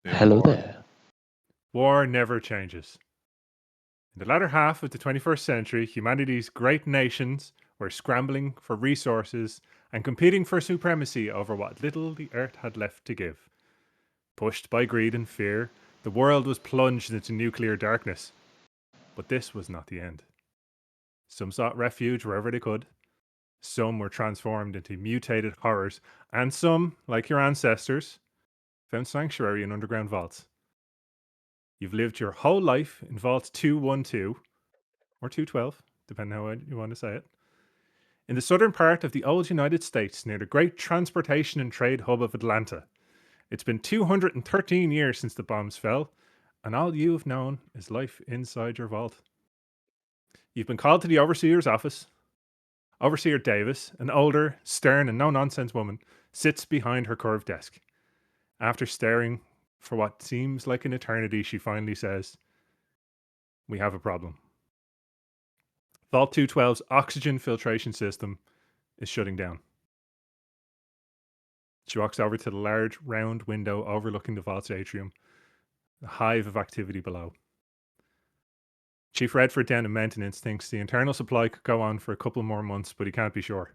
In Hello war. there. War never changes. In the latter half of the 21st century, humanity's great nations were scrambling for resources and competing for supremacy over what little the earth had left to give. Pushed by greed and fear, the world was plunged into nuclear darkness. But this was not the end. Some sought refuge wherever they could. Some were transformed into mutated horrors, and some, like your ancestors, found sanctuary in underground vaults. You've lived your whole life in Vault 212, or 212, depending how you want to say it, in the southern part of the old United States near the great transportation and trade hub of Atlanta. It's been 213 years since the bombs fell, and all you've known is life inside your vault. You've been called to the Overseer's office. Overseer Davis, an older, stern, and no nonsense woman, sits behind her curved desk. After staring for what seems like an eternity, she finally says, "We have a problem. Vault 212's oxygen filtration system is shutting down." She walks over to the large, round window overlooking the vault's atrium, a hive of activity below. Chief Redford down in maintenance thinks the internal supply could go on for a couple more months, but he can't be sure.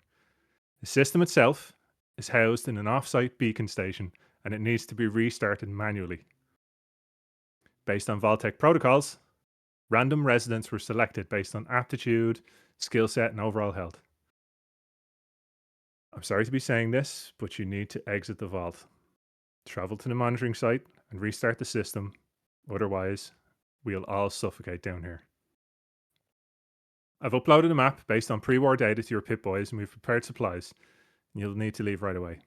The system itself is housed in an off-site beacon station, and it needs to be restarted manually. Based on Vaultec protocols, random residents were selected based on aptitude, skill set, and overall health. I'm sorry to be saying this, but you need to exit the vault. Travel to the monitoring site and restart the system. Otherwise, we'll all suffocate down here. I've uploaded a map based on pre-war data to your Pip-Boys, and we've prepared supplies. You'll need to leave right away.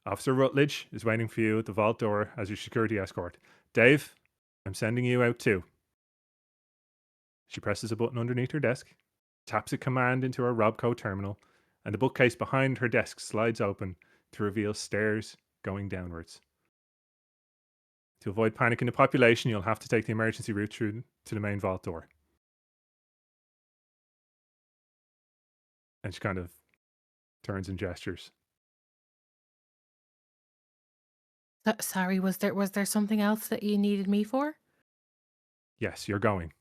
Officer Rutledge is waiting for you at the vault door as your security escort. Dave, I'm sending you out too. She presses a button underneath her desk, taps a command into her Robco terminal, and the bookcase behind her desk slides open to reveal stairs going downwards. To avoid panic in the population, you'll have to take the emergency route through to the main vault door. And she kind of turns and gestures. Sorry, was there something else that you needed me for? Yes, you're going.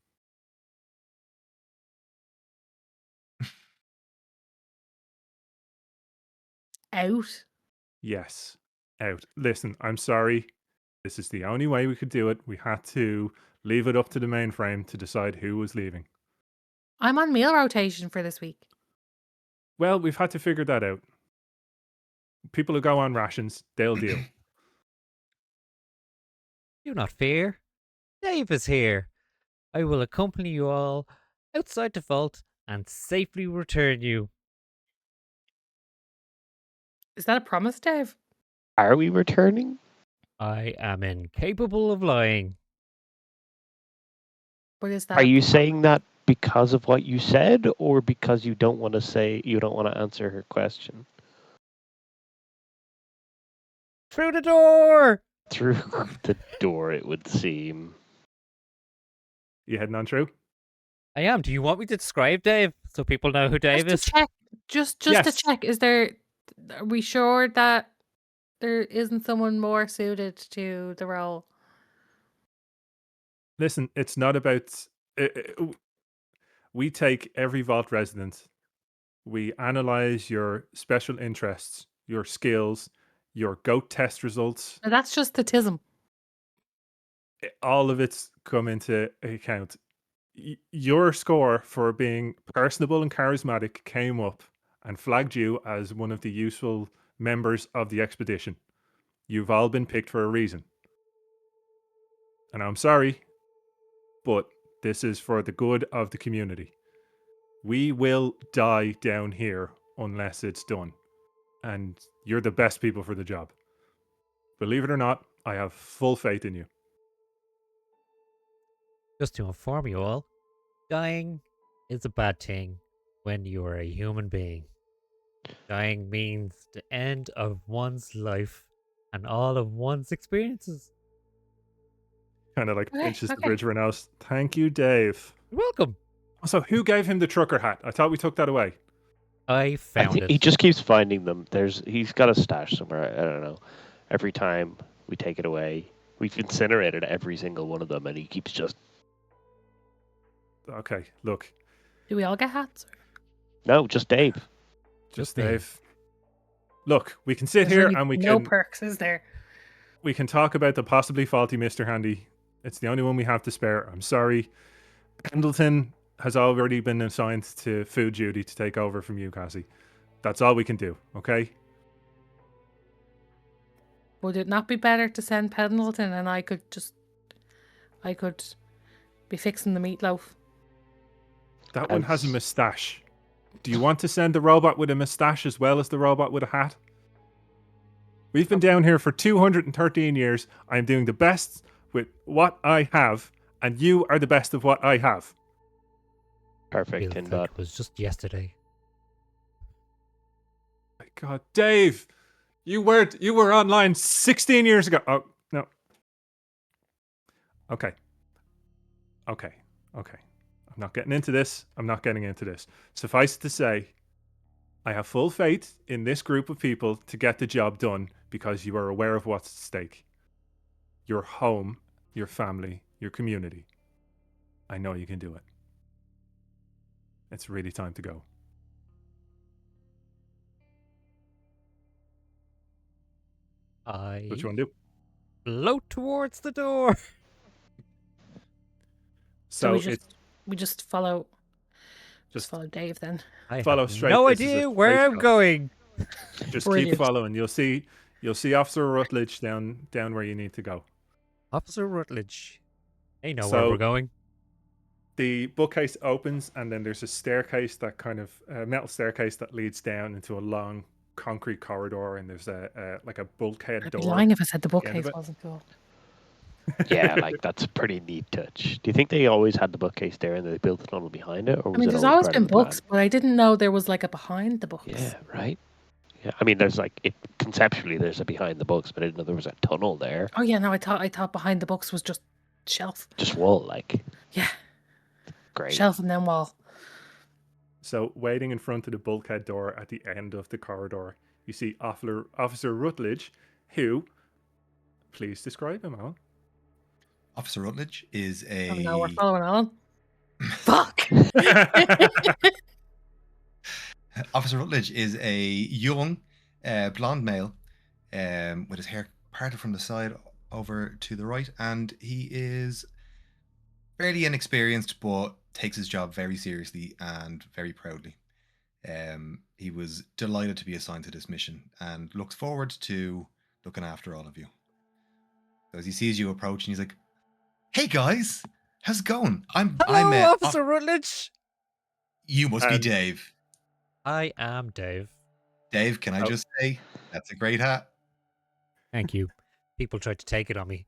Out? Yes, out. Listen, I'm sorry. This is the only way we could do it. We had to leave it up to the mainframe to decide who was leaving. I'm on meal rotation for this week. Well, we've had to figure that out. People who go on rations, they'll deal. Do not fear. Dave is here. I will accompany you all outside the vault and safely return you. Is that a promise, Dave? Are we returning? I am incapable of lying. What is that? Are you saying that because of what you said, or because you don't want to answer her question? Through the door! Through the door, it would seem. You heading on through? I am. Do you want me to describe Dave so people know who Dave is? Just to check. Just Yes. to check. Are we sure that there isn't someone more suited to the role? Listen, it's not about. We take every vault resident. We analyze your special interests, your skills, your goat test results. Now, that's just statism. All of it's come into account. Your score for being personable and charismatic came up and flagged you as one of the useful members of the expedition. You've all been picked for a reason. And I'm sorry, but this is for the good of the community. We will die down here unless it's done. And you're the best people for the job. Believe it or not, I have full faith in you. Just to inform you all, dying is a bad thing when you are a human being. Dying means the end of one's life and all of one's experiences. Kind of like Okay, inches the okay. bridge around else. Thank you, Dave. You're welcome. So, who gave him the trucker hat? I thought we took that away. I I found think it. he just keeps finding them. He's got a stash somewhere. I don't know. Every time, We take it away. We've incinerated every single one of them, and he keeps just Okay, look, Do we all get hats? no, just Dave. just me. Dave. Look, we can sit There's here really and no perks, is there? we can talk about the possibly faulty Mr. Handy. It's the only one we have to spare. I'm sorry. Pendleton has already been assigned to food duty to take over from you, Cassie. That's all we can do, okay? Would it not be better to send Pendleton and I could be fixing the meatloaf? That one has a As- moustache. Do you want to send the robot with a moustache as well as the robot with a hat? We've been down here for 213 years. I am doing the best with what I have, and you are the best of what I have. Perfect, Feels in like that. it was just yesterday. My God, Dave, you were online 16 years ago. Oh no. Okay. I'm not getting into this. I'm not getting into this. Suffice it to say, I have full faith in this group of people to get the job done because you are aware of what's at stake. Your home, your family, your community. I know you can do it. It's really time to go. I What you want to do? float towards the door. So So it's we just follow just follow Dave then. I Follow have straight. no This is a idea where straight I'm shot. going. Just keep Brilliant. following. You'll see Officer Rutledge down where you need to go. Officer Rutledge. They know where So- we're going. The bookcase opens, and then there's a staircase that kind of metal staircase that leads down into a long concrete corridor, and there's a like a bulkhead I'd be door. lying if I said the end of bookcase it. wasn't cool. Yeah, like that's a pretty neat touch. Do you think they always had the bookcase there and they built a tunnel behind it, or was I mean, it there's always always part been of the plan? books, but I didn't know there was like a behind the books. Yeah, right. Yeah, I mean, there's like it conceptually. There's a behind the books, but I didn't know there was a tunnel there. Oh yeah, no, I thought behind the books was just shelf. Just wall, like Yeah, great. shelf and then wall. So, waiting in front of the bulkhead door at the end of the corridor, you see Officer Rutledge, who, please describe him, Alan. Officer Rutledge is Oh no, we're a following on. Fuck. Officer Rutledge is a young blonde male with his hair parted from the side over to the right, and he is fairly inexperienced but takes his job very seriously and very proudly. He was delighted to be assigned to this mission and looks forward to looking after all of you. So as he sees you approach, and he's like, "Hey guys, how's it going? I'm Hello, Officer Rutledge. You must be And- Dave. I am Dave. Dave, can I Oh. just say that's a great hat? Thank you. People tried to take it on me.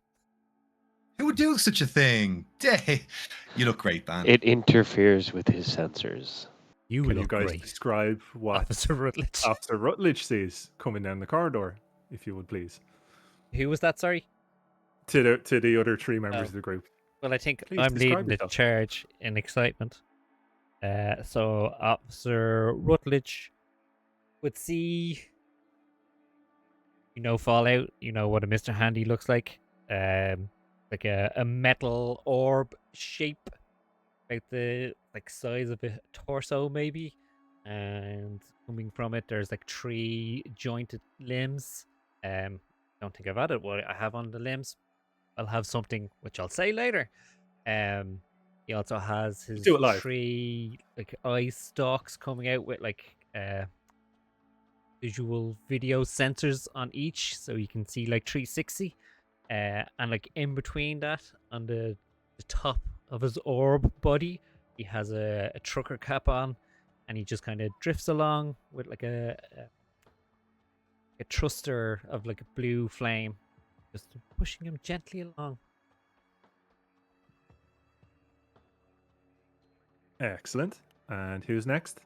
Who would do such a thing? Dave, you look great, man. It interferes with his sensors. You Can you look guys great, describe what Officer Rutledge. Officer Rutledge sees coming down the corridor, if you would please, Who was that? Sorry. to the other three members Oh. of the group? Well, I think Please I'm describe leading the yourself. charge in excitement. So Officer Rutledge would see, Fallout. You know what a Mr. Handy looks like. Like a metal orb shape, like the size of a torso maybe, and coming from it there's like 3 jointed limbs. Don't think I've added what I have on the limbs. I'll have something which I'll say later. He also has his Do it live. 3 eye stalks coming out with visual video sensors on each, so you can see 360. And in between that, on the top of his orb body, he has a trucker cap on, and he just kind of drifts along with a thruster of a blue flame, just pushing him gently along. Excellent. And who's next?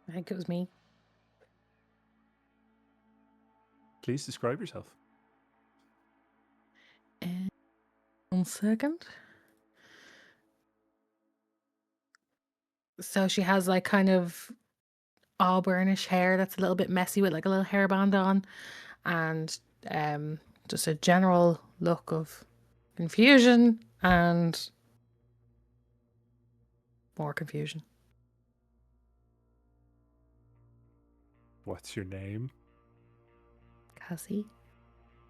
I think it was me. Please describe yourself. 1 second. So she has kind of auburnish hair that's a little bit messy with like a little hairband on, and just a general look of confusion and more confusion. What's your name? Cassie.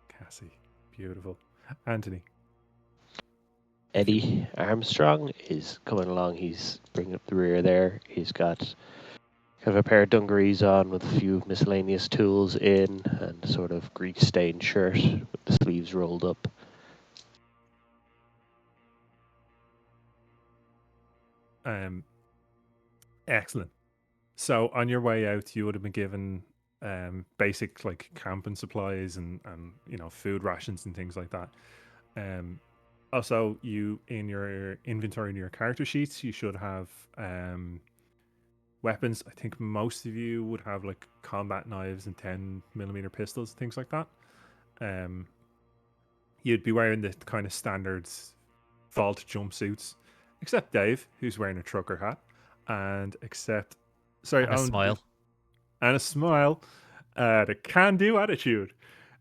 Cassie. Beautiful. Anthony. Eddie Armstrong is coming along. He's bringing up the rear there. He's got kind of a pair of dungarees on with a few miscellaneous tools in and a sort of Greek stained shirt with the sleeves rolled up. Excellent. So on your way out, you would have been given basic like camping supplies and food rations and things like that. Also, you in your inventory in your character sheets, you should have weapons. I think most of you would have like combat knives and 10mm pistols, things like that. You'd be wearing the kind of standards vault jumpsuits, except Dave, who's wearing a trucker hat, and And a smile. and a smile, the can-do attitude.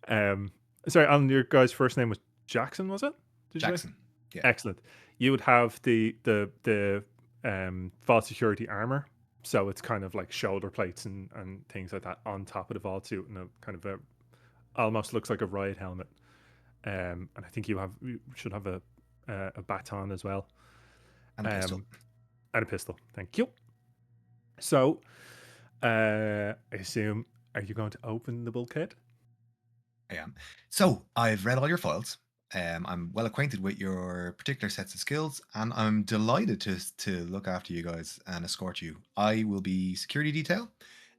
Sorry, and your guy's first name was Jackson, was it? Did you say? Jackson. Yeah. Excellent. You would have the vault security armor, so it's kind of like shoulder plates and things like that on top of the vault suit, and a kind of almost looks like a riot helmet. And I think you should have a baton as well. And a pistol. And a pistol. Thank you. So, I assume, are you going to open the bulkhead? I am. So I've read all your files. I'm well acquainted with your particular sets of skills, and I'm delighted to look after you guys and escort you. I will be security detail,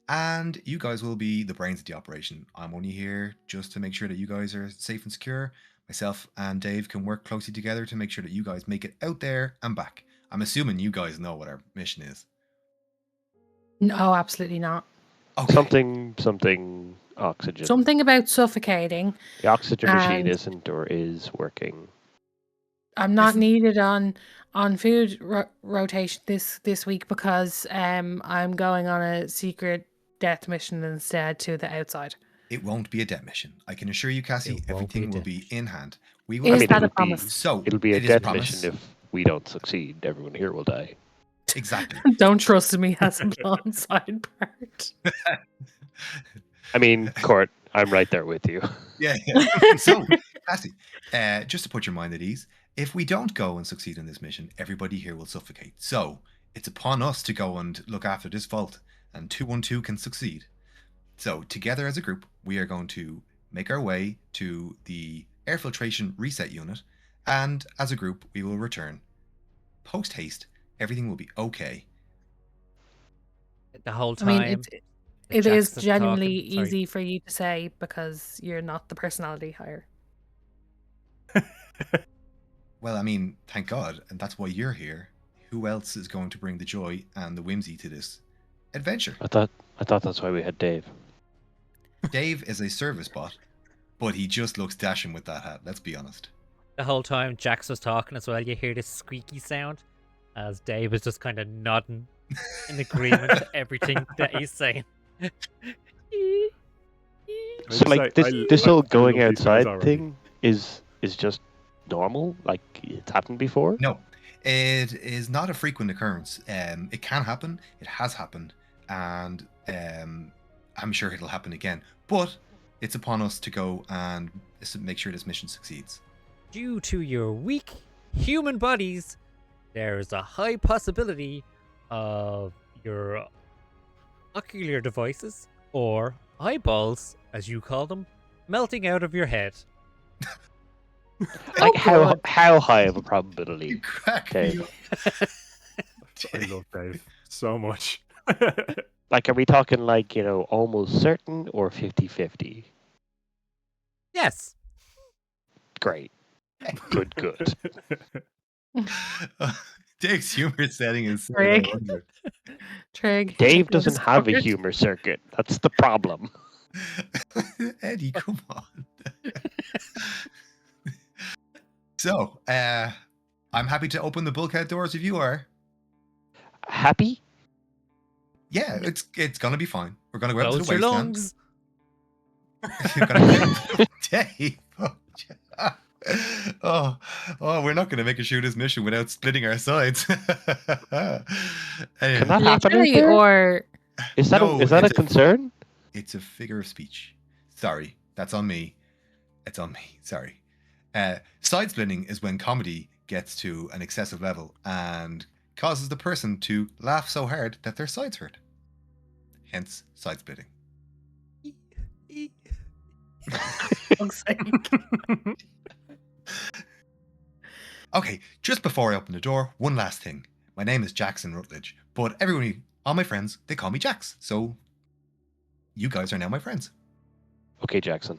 and you guys will be the brains of the operation. I'm only here just to make sure that you guys are safe and secure. Myself and Dave can work closely together to make sure that you guys make it out there and back. I'm assuming you guys know what our mission is. No, absolutely not. Okay. Something oxygen. Something about suffocating. The oxygen machine and isn't or is working. I'm not Listen- needed on food rotation this week because I'm going on a secret death mission instead to the outside. It won't be a death mission. I can assure you, Cassie, It won't be a everything will death be mission. in hand. We Is will. that a it'll be- promise? So It'll be a it is a death promise. mission if we don't succeed. Everyone here will die. Exactly. Don't trust me as a blonde side part. I mean, Court, I'm right there with you. Yeah. So, Cassie, just to put your mind at ease, if we don't go and succeed in this mission, everybody here will suffocate. So it's upon us to go and look after this vault, and 212 can succeed. So together as a group, we are going to make our way to the air filtration reset unit, and as a group, we will return. Post haste, everything will be okay. The whole I time. mean, that it is Jackson's genuinely talking- sorry. easy for you to say because you're not the personality hire. Well, I mean, thank God, and that's why you're here. Who else is going to bring the joy and the whimsy to this adventure? I thought that's why we had Dave. Dave is a service bot, but he just looks dashing with that hat, let's be honest. The whole time Jax was talking as well, you hear this squeaky sound as Dave is just kind of nodding in agreement to everything that he's saying. So like this whole going outside thing is just normal. Like it's happened before. No, it is not a frequent occurrence. It can happen, it has happened, and I'm sure it'll happen again. But it's upon us to go and make sure this mission succeeds. Due to your weak human bodies, there is a high possibility of your ocular devices, or eyeballs, as you call them, melting out of your head. Like God. how high of a probability? You crack Okay. me up. I love Dave so much. Like, are we talking like, almost certain or 50-50? Yes. Great. Good. Dave's humor setting is Rick. 700. Trig. Dave doesn't have a Discord. humor circuit. That's the problem. Eddie, come on. So, I'm happy to open the bulkhead doors if you are. Happy? Yeah, it's gonna be fine. We're gonna go out into Close the your wasteland. lungs. You're gonna Dave. Oh, we're not gonna make it through this mission without splitting our sides. Can Anyway, that happen out Literally, there? or Is that no, is that a it's concern? it's a figure of speech. Sorry, that's on me. It's on me. Sorry. Side splitting is when comedy gets to an excessive level and causes the person to laugh so hard that their sides hurt. Hence, side splitting. fuck's sake. Okay, just before I open the door, one last thing. My name is Jackson Rutledge, but all my friends, they call me Jax. So, you guys are now my friends. Okay, Jackson.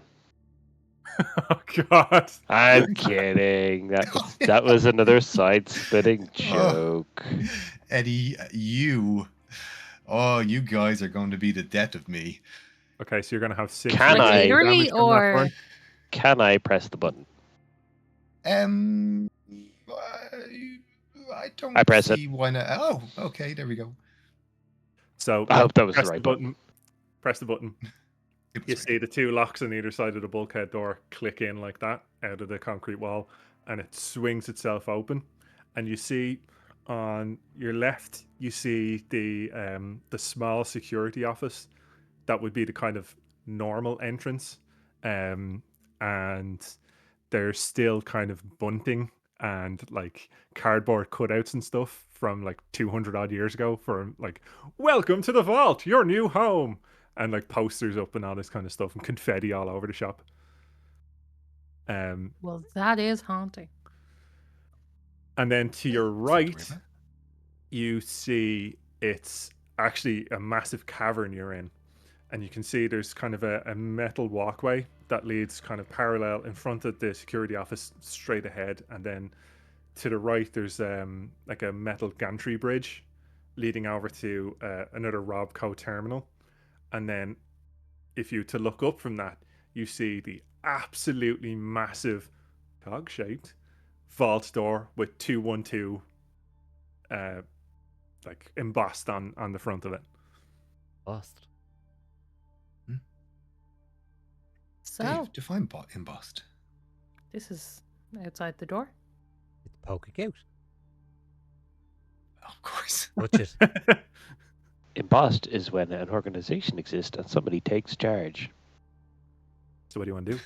Oh God. I'm kidding. That was another side-splitting joke. Eddie, you guys are going to be the death of me. Okay, so you're gonna have 6 Can Like I- literally, damage from that or burn. Can I press the button? I don't I press it. see why not. Oh, okay, there we go. So I hope that was the press right button. Press the button. It was You right. see the 2 locks on either side of the bulkhead door click in like that out of the concrete wall, and it swings itself open. And you see on your left, you see the small security office. That would be the kind of normal entrance, and there's still kind of bunting and like cardboard cutouts and stuff from like 200 odd years ago for like "Welcome to the vault, your new home," and like posters up and all this kind of stuff and confetti all over the shop. well, that is haunting. And then to your Something to worry right, about. you see it's actually a massive cavern you're in. And you can see there's kind of a metal walkway that leads kind of parallel in front of the security office straight ahead. And then to the right, there's like a metal gantry bridge leading over to another Robco terminal. And then if you to look up from that, you see the absolutely massive cog-shaped vault door with 212 like embossed on the front of it. Lost. So Dave, define embossed. this is outside the door. It's poking out. Of course. Watch it. Embossed is when an organization exists and somebody takes charge. So what do you want to do?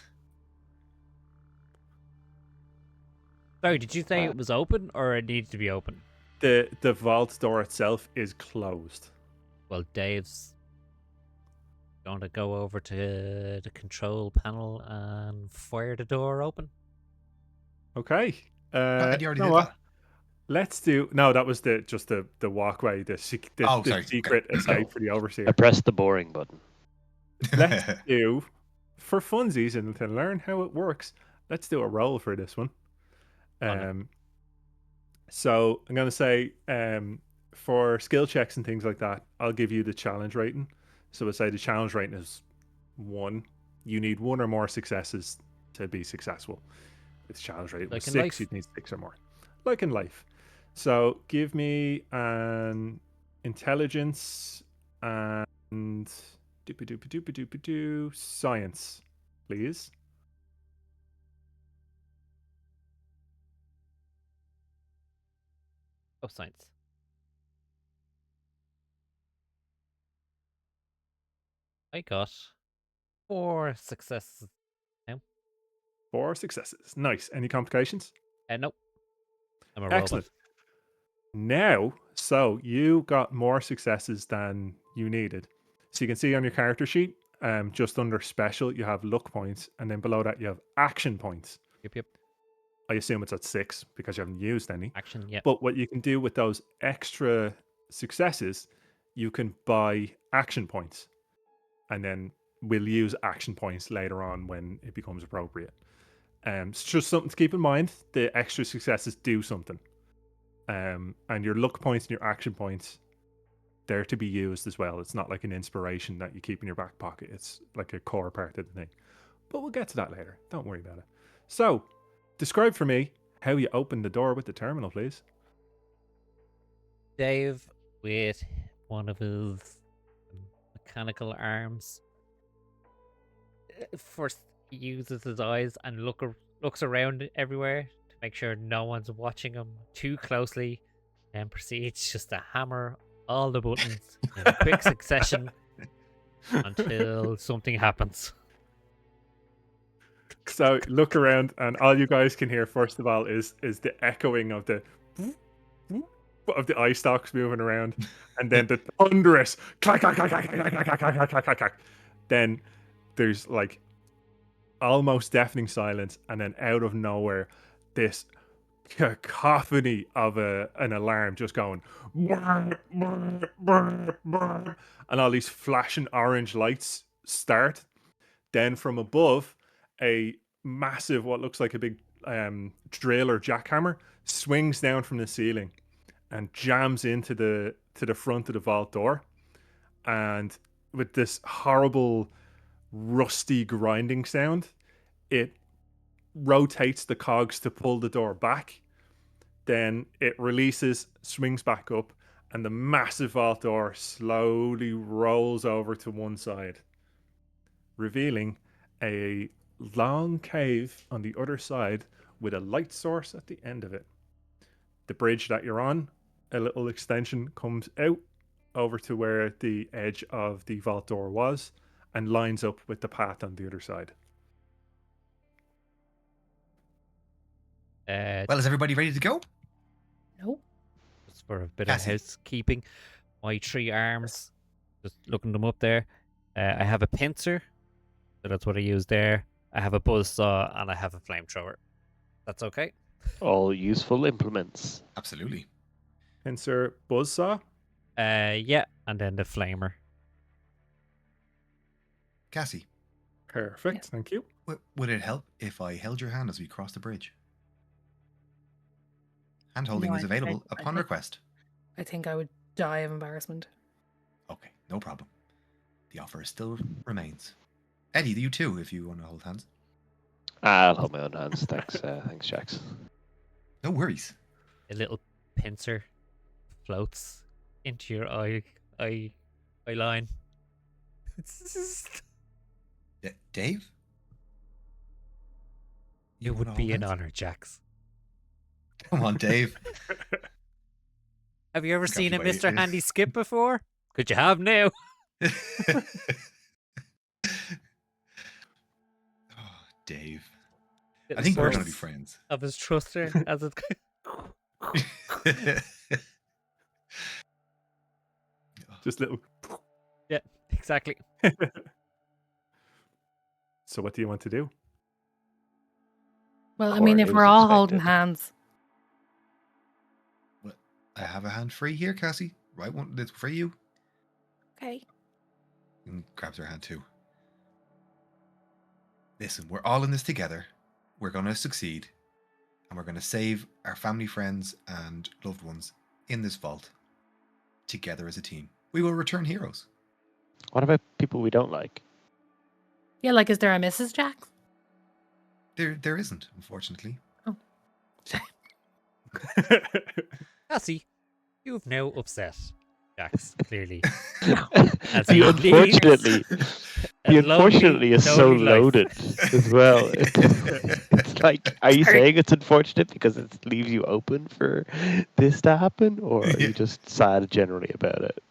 Sorry, did you say it was open or it needed to be open? The vault door itself is closed. Well, Dave's going to go over to the control panel and fire the door open. Okay. You already you did know what? that. Let's do. No, that was just the walkway, the Oh, sorry. secret Okay. escape for the I overseer. pressed the boring button. Let's do, for funsies and to learn how it works, let's do a roll for this one. Okay. So I'm gonna say for skill checks and things like that, I'll give you the challenge rating. So we'll say the challenge rating is 1. You need 1 or more successes to be successful. Its challenge rating was Like in 6. life. You'd need 6 or more. Like in life. So give me an intelligence and science, please. Oh, science. I got 4 successes. 4 successes. Nice. Any complications? Nope. I'm a Excellent. Now, so you got more successes than you needed. So you can see on your character sheet, just under special, you have luck points, and then below that you have action points. Yep. I assume it's at 6 because you haven't used any. Action, yep. But what you can do with those extra successes, you can buy action points, and then we'll use action points later on when it becomes appropriate. It's just something to keep in mind. The extra successes do something. And your luck points and your action points, they're to be used as well. It's not like an inspiration that you keep in your back pocket. It's like a core part of the thing. But we'll get to that later. Don't worry about it. So, describe for me how you open the door with the terminal, please. Dave, with one of his mechanical arms. First, he uses his eyes and looks around everywhere to make sure no one's watching him too closely, and proceeds just to hammer all the buttons in quick succession until something happens. So look around, and all you guys can hear first of all is the echoing of the eye stalks moving around, and then the thunderous clack clack clack clack clack clack clack clack clack clack clack. Then there's like almost deafening silence, and then out of nowhere, this cacophony of an alarm just going, and all these flashing orange lights start. Then from above, a massive, what looks like a big drill or jackhammer, swings down from the ceiling and jams into the front of the vault door. And with this horrible, rusty grinding sound, it rotates the cogs to pull the door back. Then it releases, swings back up, and the massive vault door slowly rolls over to one side, revealing a long cave on the other side with a light source at the end of it. The bridge that you're on, a little extension comes out over to where the edge of the vault door was and lines up with the path on the other side. Well, is everybody ready to go? Nope. Just for a bit Cassie. of housekeeping, my 3 arms, just looking them up there. I have a pincer, so that's what I use there. I have a buzzsaw and I have a flamethrower. That's okay. All useful implements. Absolutely. Pincer, buzzsaw. Yeah, and then the flamer. Cassie, Perfect, thank you. would it help if I held your hand as we cross the bridge? Hand holding No, is I available think- upon request. I think I would die of embarrassment. Okay, no problem. The offer still remains. Eddie, you too, if you want to hold hands. I'll hold my own hands. Thanks, thanks, Jax. No worries. A little pincer floats into your eye line. Dave? It wanna would be hold an hands? honor, Jax. Come on, Dave. Have you ever Grab seen you a by Mr. the- Handy skip before? Could you have now? Oh, Dave. I think we're going to be friends. Of his thruster as it. Just little. Yeah, exactly. So what do you want to do? Well, I mean, Or if it we're was all holding expected. hands, I have a hand free here, Cassie. Right one, it's for you. okay. And grabs her hand too. Listen, we're all in this together. We're going to succeed. And we're going to save our family, friends, and loved ones in this vault. Together as a team. We will return heroes. What about people we don't like? Yeah, like, is there a Mrs. Jax? There isn't, unfortunately. Cassie, you've now upset Jax, clearly. As The he unfortunately, a the lonely, unfortunately is so lonely life. loaded as well. It's like, are you Sorry. saying it's unfortunate because it leaves you open for this to happen, or are you just sad generally about it?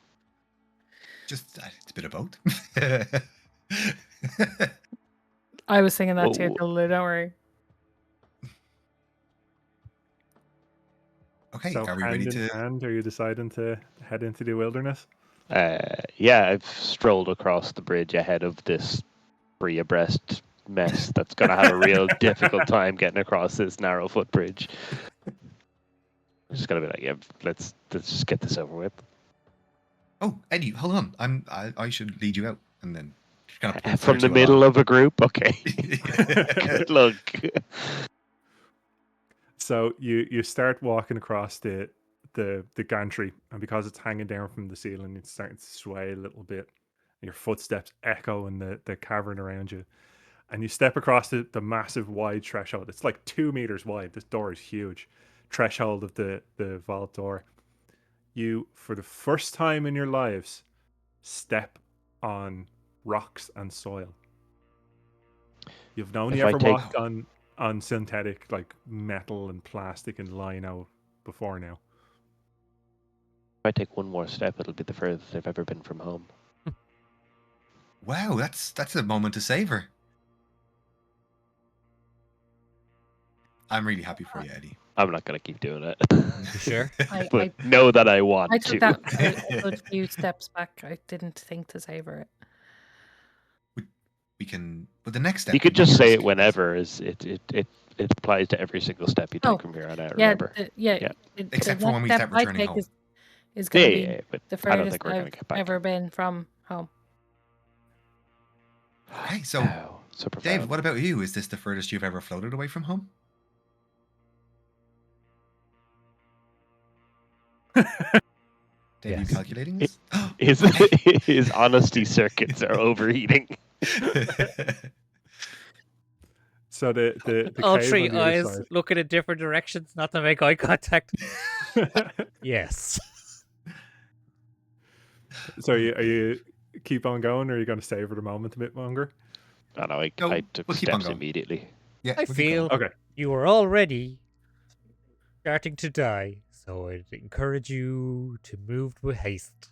Just, it's a bit of both. I was singing that too, Whoa. Lulu, don't worry. Okay, So are we hand ready in to... hand, are you deciding to head into the wilderness? Yeah, I've strolled across the bridge ahead of this free abreast mess that's going to have a real difficult time getting across this narrow footbridge. I'm just going to be like, yeah, let's just get this over with. Oh, Eddie, hold on. I should lead you out. And then... kind of pulls From her the two middle along. of a group? Okay. Good luck. So you start walking across the gantry, and because it's hanging down from the ceiling, it's starting to sway a little bit. Your footsteps echo in the cavern around you, and you step across the massive wide threshold. It's like 2 meters wide. This door is huge. Threshold of the vault door. You, for the first time in your lives, step on rocks and soil. You've only If I ever take- walked on synthetic like metal and plastic and lino before now. If I take one more step, it'll be the furthest I've ever been from home. Wow, that's a moment to savor. I'm really happy for you, Eddie. I'm not gonna keep doing it. You sure? But know that I want I to. took that a good few steps back. I didn't think to savor it. We can, but the next step. You could would be just say yours, it whenever. Is it applies to every single step you take Oh, from here on out. Yeah, Remember? Yeah. Except the for when next we step start I returning take home. is going to be Yeah, but the I don't furthest think we're gonna I've get back. ever been from home. Okay, so Wow, so profound. Dave, what about you? Is this the furthest you've ever floated away from home? Dave, are you Yes. calculating this? His honesty circuits are overheating. So the All cave three on the other eyes looking in different directions, not to make eye contact. side. Yes. So are you keep on going, or are you going to savor the moment a bit longer? I know. I No, took we'll keep on steps going. immediately. Yeah, I we'll keep going. feel Okay. you are already starting to die, so I'd encourage you to move with haste.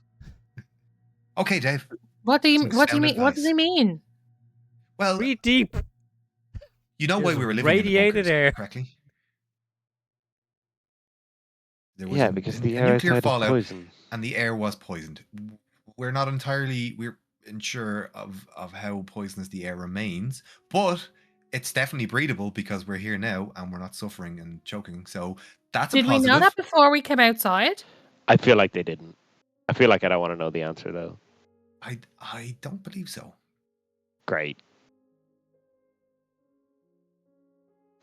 Okay, Dave. What do you Some What do you sound mean? What does advice. he mean? Well, Breathe deep. you know why There's we were living in the radiated bunkers, air. correctly? There was Yeah, a, because a, the a air nuclear outside is fallout, poison. and the air was poisoned. We're not entirely unsure of how poisonous the air remains, but it's definitely breathable because we're here now and we're not suffering and choking. So that's a Did we positive. know that before we came outside? I feel like they didn't. I feel like I don't want to know the answer though. I don't believe so. Great.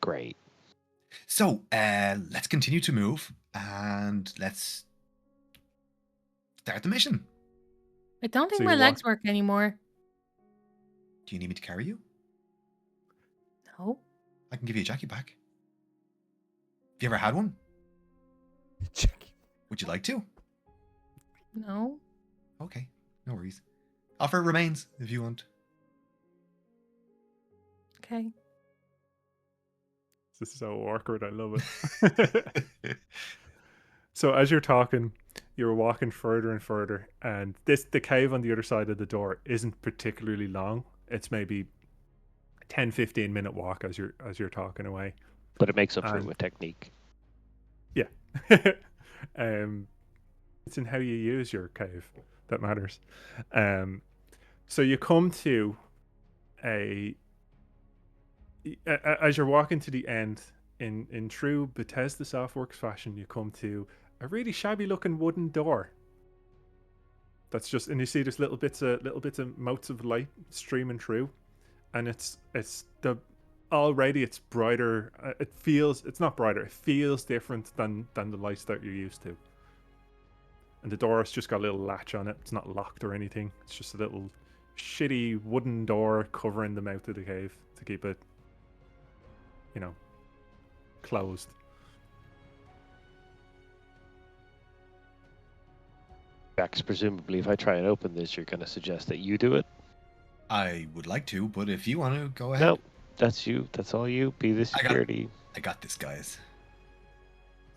Great. So let's continue to move and let's start the mission. I don't think So my you legs work anymore. Do you need me to carry you? No. I can give you a Jackie pack. Have you ever had one? Would you like to? No. Okay, no worries. Offer remains if you want. Okay. This is so awkward. I love it. So as you're talking, you're walking further and further, and the cave on the other side of the door isn't particularly long. It's maybe 10-15 minute walk as you're talking away. But it makes up for it And- with technique. Yeah. It's in how you use your cave that matters. So you come to as you're walking to the end, in true Bethesda Softworks fashion, you come to a really shabby looking wooden door. That's just, and you see there's little bits of motes of light streaming through, and it's already it's brighter. It's not brighter. It feels different than the lights that you're used to. And the door's just got a little latch on it. It's not locked or anything. It's just a little shitty wooden door covering the mouth of the cave to keep it, closed. Jax, presumably, if I try and open this, you're going to suggest that you do it? I would like to, but if you want to, go ahead. No, that's you. That's all you. Be the I got- security. I got this, guys.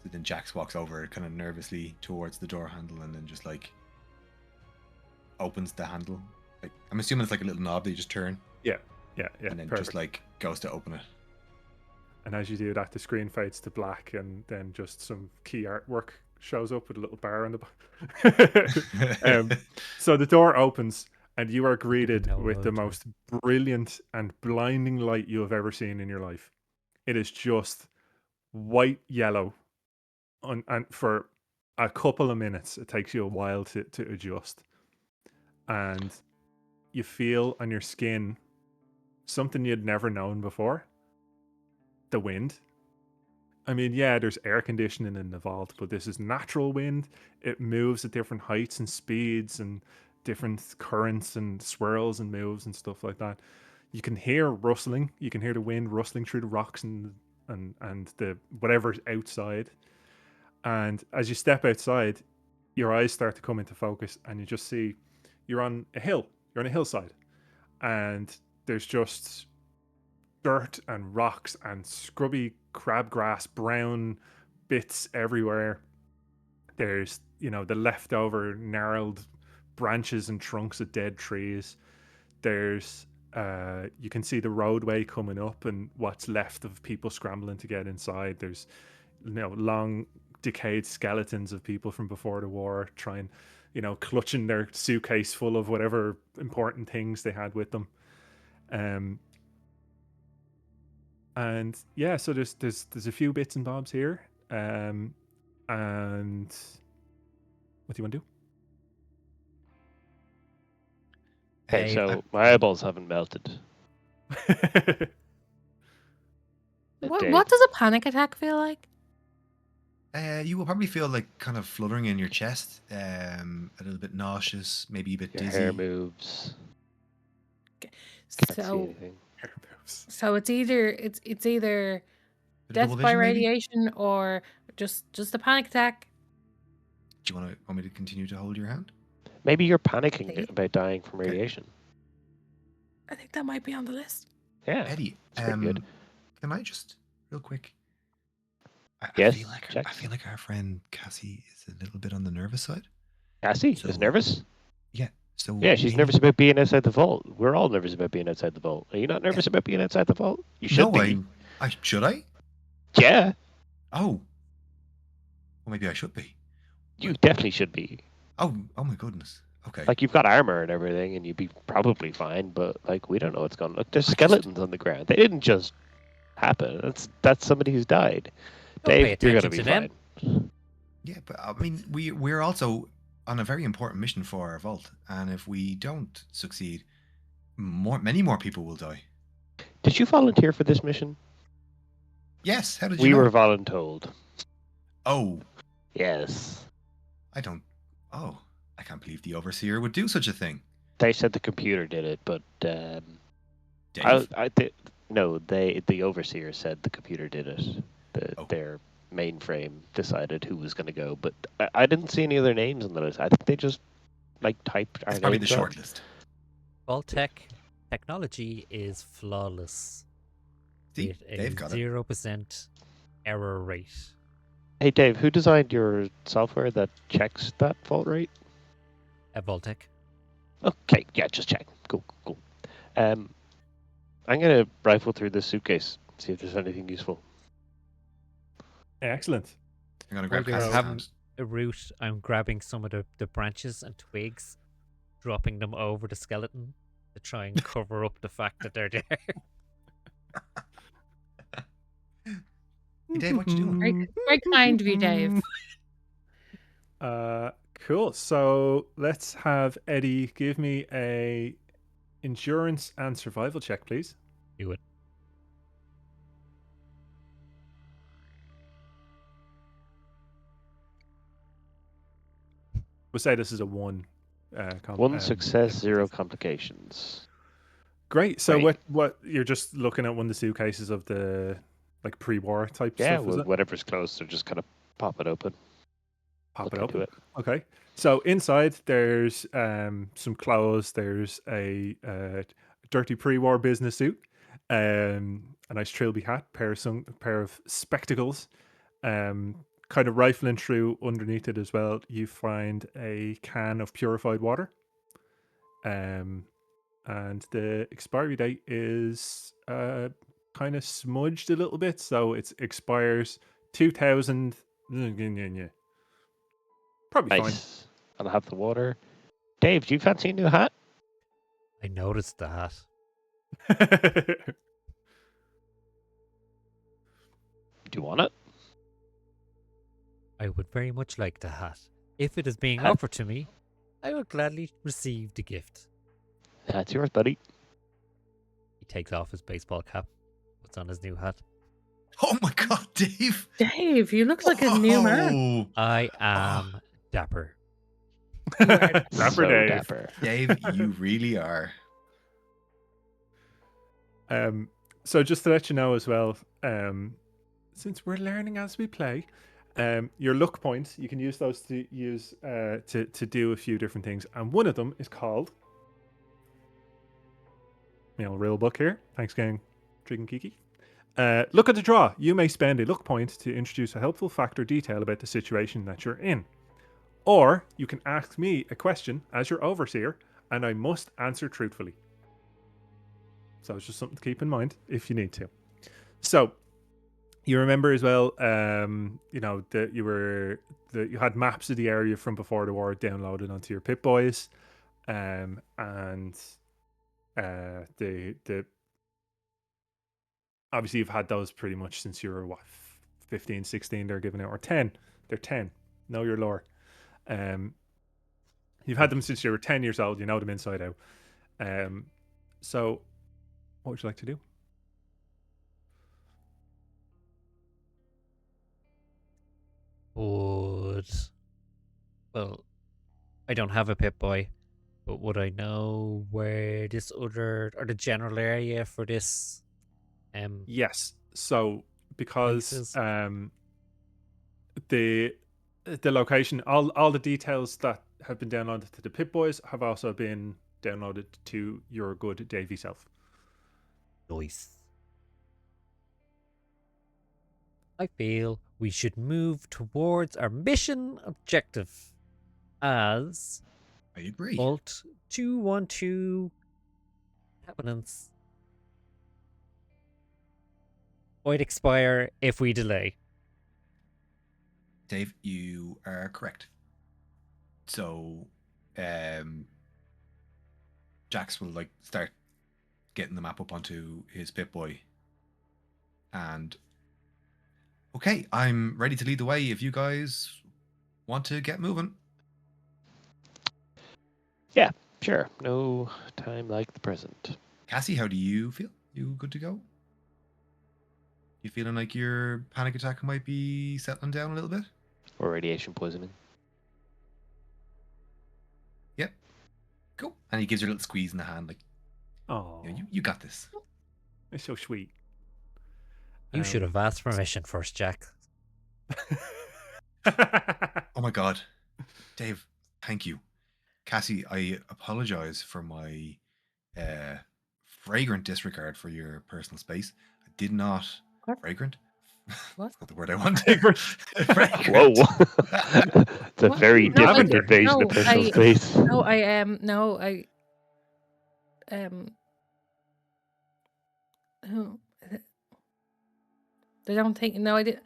So then Jax walks over kind of nervously towards the door handle and then just like opens the handle. Like, I'm assuming it's like a little knob that you just turn Yeah, and then perfect. just like goes to open it. And as you do that, the screen fades to black, and then just some key artwork shows up with a little bar on the back. So the door opens, and you are greeted know with the how to- most brilliant and blinding light you have ever seen in your life. It is just white yellow, and for a couple of minutes, it takes you a while to adjust. And you feel on your skin something you'd never known before. The wind. I mean, yeah, there's air conditioning in the vault, but this is natural wind. It moves at different heights and speeds and different currents and swirls and moves and stuff like that. You can hear rustling. You can hear the wind rustling through the rocks and the whatever's outside. And as you step outside, your eyes start to come into focus, and you just see you're on a hill. you're on a hillside, and there's just dirt and rocks and scrubby crabgrass, brown bits everywhere. There's, the leftover gnarled branches and trunks of dead trees. There's you can see the roadway coming up and what's left of people scrambling to get inside. There's long decayed skeletons of people from before the war trying, clutching their suitcase full of whatever important things they had with them. And yeah, so there's a few bits and bobs here. And what do you want to do? Okay, Dave, so my eyeballs haven't melted. What Dave. does a panic attack feel like? You will probably feel like kind of fluttering in your chest, a little bit nauseous, maybe a bit Your dizzy. hair moves. Can't see So anything. so it's either Bit of death double by vision, maybe? radiation or just a panic attack. Do you want me to continue to hold your hand? Maybe you're panicking Okay. about dying from Okay. radiation. I think that might be on the list. Yeah. Eddie, it's pretty good. can I just real quick? I Yes, feel like check. I feel like our friend Cassie is a little bit on the nervous side. Cassie So- is nervous. So Yeah, she's maybe- nervous about being outside the vault. We're all nervous about being outside the vault. Are you not nervous about being outside the vault? You should No, be. I should I? Yeah, Oh, well, maybe I should be. you definitely should be. Oh my goodness. Okay. Like, you've got armor and everything, and you'd be probably fine. But like, we don't know what's going on. Look, there's I just- skeletons on the ground. They didn't just happen. That's somebody who's died. Don't pay Dave, you're gonna be attention to them. fine. Yeah, but I mean, we're also on a very important mission for our vault, and if we don't succeed, many more people will die. Did you volunteer for this mission? Yes. How did you We know? were voluntold. Oh, Yes. I don't. Oh, I can't believe the overseer would do such a thing. They said the computer did it, but Dave. no, the overseer said the computer did it. Oh. Their mainframe decided who was going to go, but I didn't see any other names on the list. I think they just typed our It's probably the names on. short list. Vault-Tec technology is flawless. See, with a Dave got it. 0% error rate. Hey Dave, who designed your software that checks that fault rate? At Vault-Tec. Okay, yeah, just check. Cool. I'm gonna rifle through this suitcase, see if there's anything useful. Excellent. I'm gonna grab While you're Cassie's having hand. a route, I'm grabbing some of the branches and twigs, dropping them over the skeleton to try and cover up the fact that they're there. Hey, Dave, what you doing? Very kind of you, Dave. Cool. So let's have Eddie give me a endurance and survival check, please. Do it. We'll say this is a one. One success, zero complications. Great. So Great. what you're just looking at one of the suitcases of the pre-war type Yeah, stuff, is it? whatever's close, so just kind of pop it open. Pop Look it into open. it. Okay. So inside there's some clothes. There's a dirty pre-war business suit, a nice trilby hat, pair of spectacles. Kind of rifling through underneath it as well, you find a can of purified water. And the expiry date is kind of smudged a little bit, so it expires 2000. Probably Nice. I'll have the water. Dave, do you fancy a new hat? I noticed the hat. fine. Do you want it? I would very much like the hat. If it is being Hat? offered to me, I will gladly receive the gift. That's yours, buddy. He takes off his baseball cap, puts on his new hat. Oh my God, Dave! Dave, you look like a new man. Oh, I am dapper. Dapper So Dave. dapper. Dave, you really are. So just to let you know as well, since we're learning as we play, your luck points, you can use those to do a few different things, and one of them is called real book here. Thanks, gang. Trig and Kiki. Look at the draw. You may spend a luck point to introduce a helpful fact or detail about the situation that you're in. Or you can ask me a question as your overseer, and I must answer truthfully. So it's just something to keep in mind if you need to. So you remember as well, that you had maps of the area from before the war downloaded onto your Pip-Boys, and the obviously you've had those pretty much since you were 15, 16. They're giving out, or 10. They're 10. Know your lore. You've had them since you were 10 years old. You know them inside out. So what would you like to do? Well, I don't have a Pip-Boy, but would I know where this other, or the general area for this Yes. So because places? the location, all the details that have been downloaded to the Pip-Boys have also been downloaded to your good Davy self. Nice. I feel we should move towards our mission objective as I agree. Vault 212 inhabitants might expire if we delay. Dave, you are correct. So, Jax will start getting the map up onto his Pip-Boy, and okay, I'm ready to lead the way if you guys want to get moving. Yeah, sure. No time like the present. Cassie, how do you feel? You good to go? You feeling like your panic attack might be settling down a little bit? Or radiation poisoning. Yep. Cool. And he gives her a little squeeze in the hand, like, Oh, you got this. it's so sweet. You should have asked permission first, Jack. Oh my god. Dave, thank you. Cassie, I apologize for my fragrant disregard for your personal space. I did not... What? Fragrant? What? That's not the word I wanted. Fragrant. Whoa. It's a What? very No, different Lavender. invasion of personal space. No, oh, they don't think. No, I did.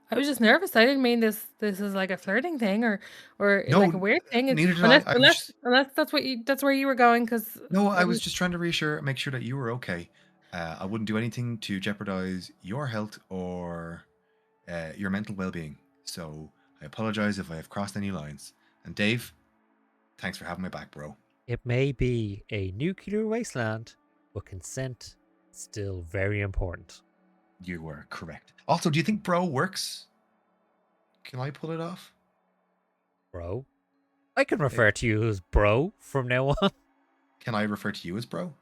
I was just nervous. I didn't mean this. This is like a flirting thing, or No, like a weird thing. neither did Unless, I. I was just, that's where you were going. Because no, I was just trying to make sure that you were okay. I wouldn't do anything to jeopardize your health or your mental well-being. So I apologize if I have crossed any lines. And Dave, thanks for having my back, bro. It may be a nuclear wasteland, but consent is still very important. You were correct. Also, do you think bro works? Can I pull it off? Bro? I can refer to you as bro from now on. Can I refer to you as bro?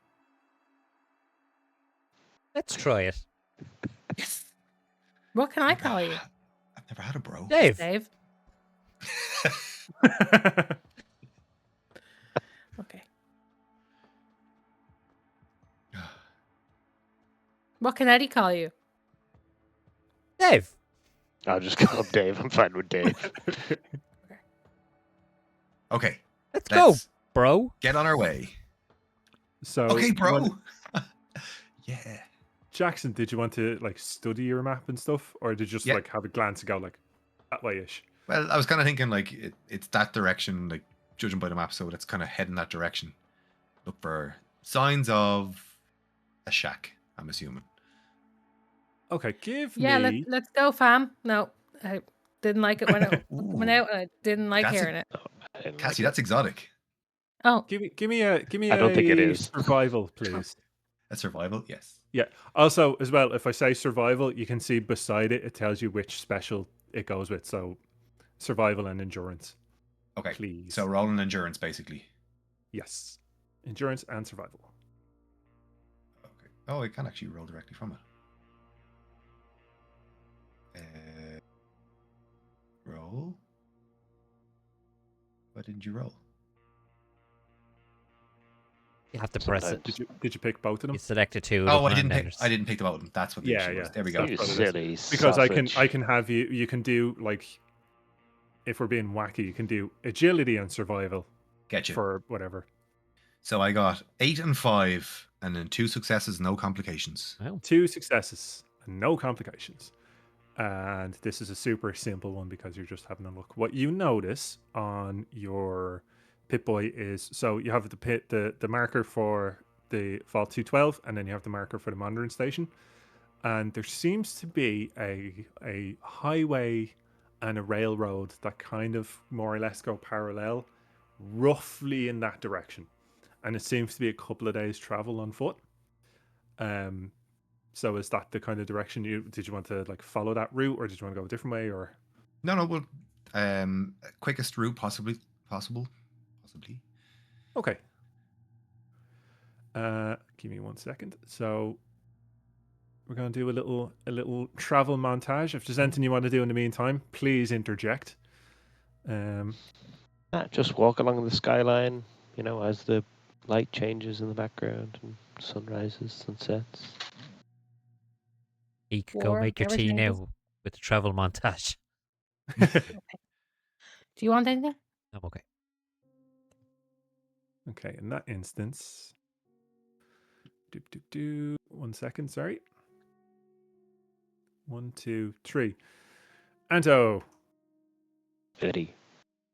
Let's try it. Yes. what can I call you, I've never had a bro. Dave. Dave? Okay. What can Eddie call you? Dave. I'll just call him Dave. I'm fine with Dave. Okay. Let's go, Let's bro. get on our way. So, Okay, bro. when- Yeah. Jackson, did you want to study your map and stuff, or did you just Yeah. have a glance and go that way-ish? Well, I was kind of thinking it's that direction, judging by the map, so let's kind of head in that direction. Look for signs of a shack, I'm assuming. Okay, give Yeah, me. let's go, fam. No, I didn't like it when it went Ooh. out, and I didn't like That's a- hearing it. I didn't Cassie, like that's exotic. Oh, Give me a I don't think it is. survival, please. A survival, yes. Yeah. Also, as well, if I say survival, you can see beside it. It tells you which special it goes with. So, survival and endurance, Okay. please. So rolling endurance, basically. yes, endurance and survival. Okay. Oh, I can actually roll directly from it. Roll. Why didn't you roll? You have to press it. Sometimes. Did you pick both of them? You selected two. Oh, I didn't pick the button. That's what the Yeah, issue was. yeah. There we So go. that's You what it is. silly Because sausage. I can have you can do like, if we're being wacky, you can do agility and survival Get you. for whatever. So I got 8 and 5, and then 2 successes, no complications. Wow. 2 successes and no complications. And this is a super simple one because you're just having a look. What you notice on your Pip-Boy is, so you have the marker for the Vault 212, and then you have the marker for the monitoring station. And there seems to be a highway and a railroad that kind of more or less go parallel, roughly in that direction. And it seems to be a couple of days travel on foot. So is that the kind of direction did you want to like follow that route, or did you want to go a different way, or? No, well, quickest route possible. Okay. Give me 1 second. So we're going to do a little travel montage. If there's anything you want to do in the meantime, please interject. Just walk along the skyline, as the light changes in the background and sunrises, sunsets. You could go Or make your whatever tea changes. now with the travel montage. Do you want anything? I'm okay. Okay, in that instance, 1 second, sorry. 1, 2, 3. Anto, Eddie.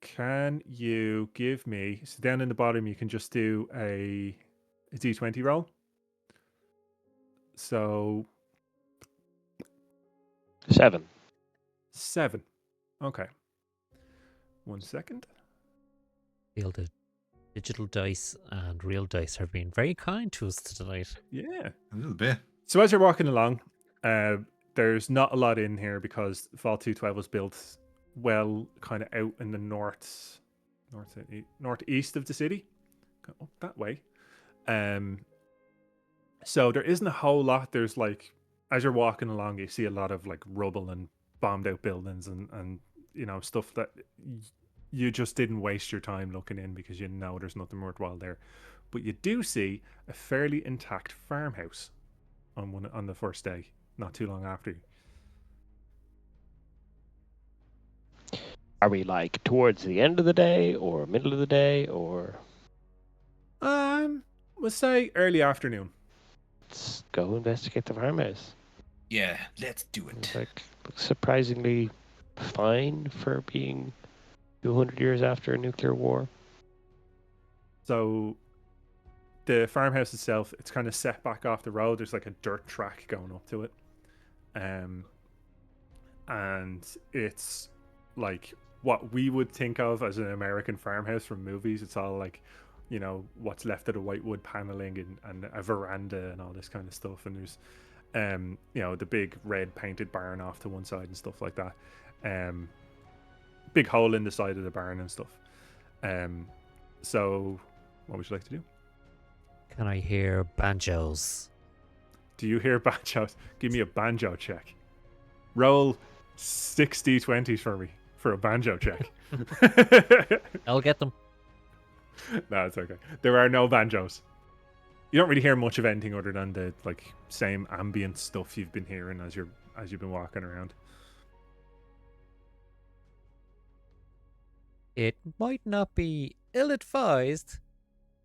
can you give me, so down in the bottom you can just do a d20 roll. So 7. 7. Okay. 1 second. Feel the digital dice and real dice have been very kind to us tonight. Yeah. A little bit. So as you're walking along, there's not a lot in here because Vault 212 was built well kind of out in the northeast of the city, up that way. So there isn't a whole lot. There's like, as you're walking along, you see a lot of like rubble and bombed out buildings and stuff that you just didn't waste your time looking in because you know there's nothing worthwhile there. But you do see a fairly intact farmhouse on the first day, not too long after. Are we like towards the end of the day or middle of the day or? We'll say early afternoon. Let's go investigate the farmhouse. Yeah, let's do It's it. looks surprisingly fine for being 200 years after a nuclear war. So the farmhouse itself, it's kind of set back off the road. There's like a dirt track going up to it. And it's like what we would think of as an American farmhouse from movies. It's all like, what's left of the white wood paneling and a veranda and all this kind of stuff. And there's, the big red painted barn off to one side and stuff like that. Big hole in the side of the barn and stuff. So what would you like to do? Can I hear banjos? Do you hear banjos? Give me a banjo check. Roll 60 20s for me for a banjo check. I'll get them. No, it's okay. There are no banjos. You don't really hear much of anything other than the like same ambient stuff you've been hearing as you've been walking around. It might not be ill-advised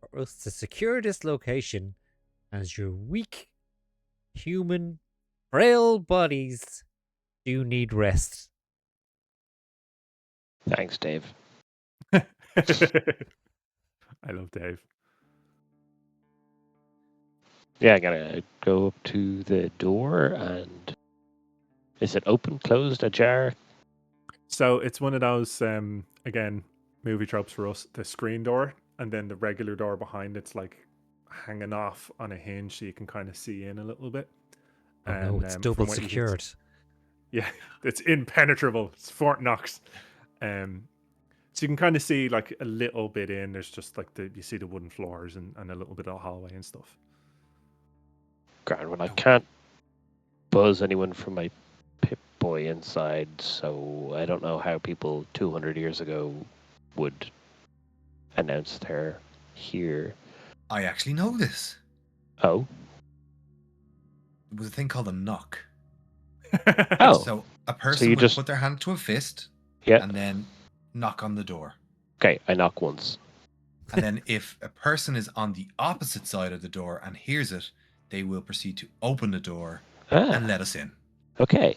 for us to secure this location, as your weak, human, frail bodies do need rest. Thanks, Dave. I love Dave. Yeah, I gotta go up to the door and is it open, closed, ajar? So it's one of those again movie tropes for us. The screen door and then the regular door behind it's like hanging off on a hinge, so you can kind of see in a little bit. Oh no, it's from double what you can secured. Yeah, it's impenetrable. It's Fort Knox. So you can kind of see like a little bit in. There's just like you see the wooden floors and a little bit of hallway and stuff. Grand. Well, I can't buzz anyone from my Pip-Boy inside, so I don't know how people 200 years ago would announce they're here. I actually know this. Oh. It was a thing called a knock. Oh. So a person you would just- put their hand to a fist Yeah. and then knock on the door. Okay, I knock once. And then if a person is on the opposite side of the door and hears it, they will proceed to open the door and Ah, let us in. okay.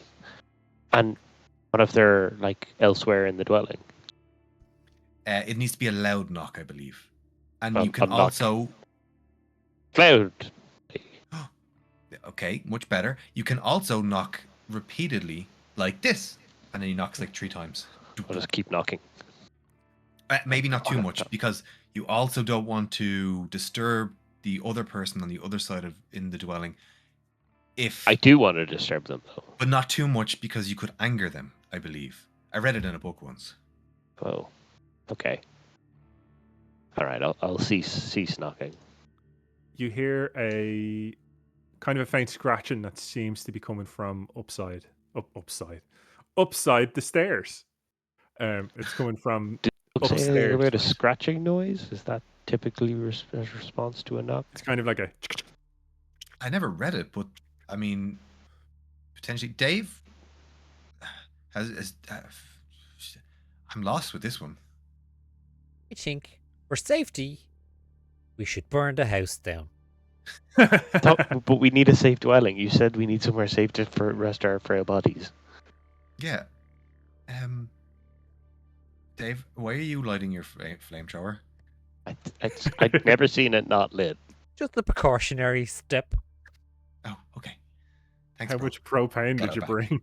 And what if they're like elsewhere in the dwelling? It needs to be a loud knock, I believe. And A you can knock. also... Cloud. Okay, much better. You can also knock repeatedly like this. And then he knocks like 3 times. I'll just keep knocking. Maybe not too much, because you also don't want to disturb the other person on the other side of in the dwelling. I do want to disturb them though. But not too much, because you could anger them, I believe. I read it in a book once. Oh. Okay. Alright, I'll cease knocking. You hear a kind of a faint scratching that seems to be coming from upside the stairs. It's coming from Say anything upstairs. about a scratching noise? Is that typically a response to a knock? It's kind of like a I never read it, but I mean, potentially Dave I'm lost with this one. I think for safety, we should burn the house down. But we need a safe dwelling. You said we need somewhere safe to rest our frail bodies. Yeah. Dave, why are you lighting your flamethrower? I'd never seen it not lit. Just a precautionary step. Oh, okay. Thanks, How bro. much propane Got did you it bring?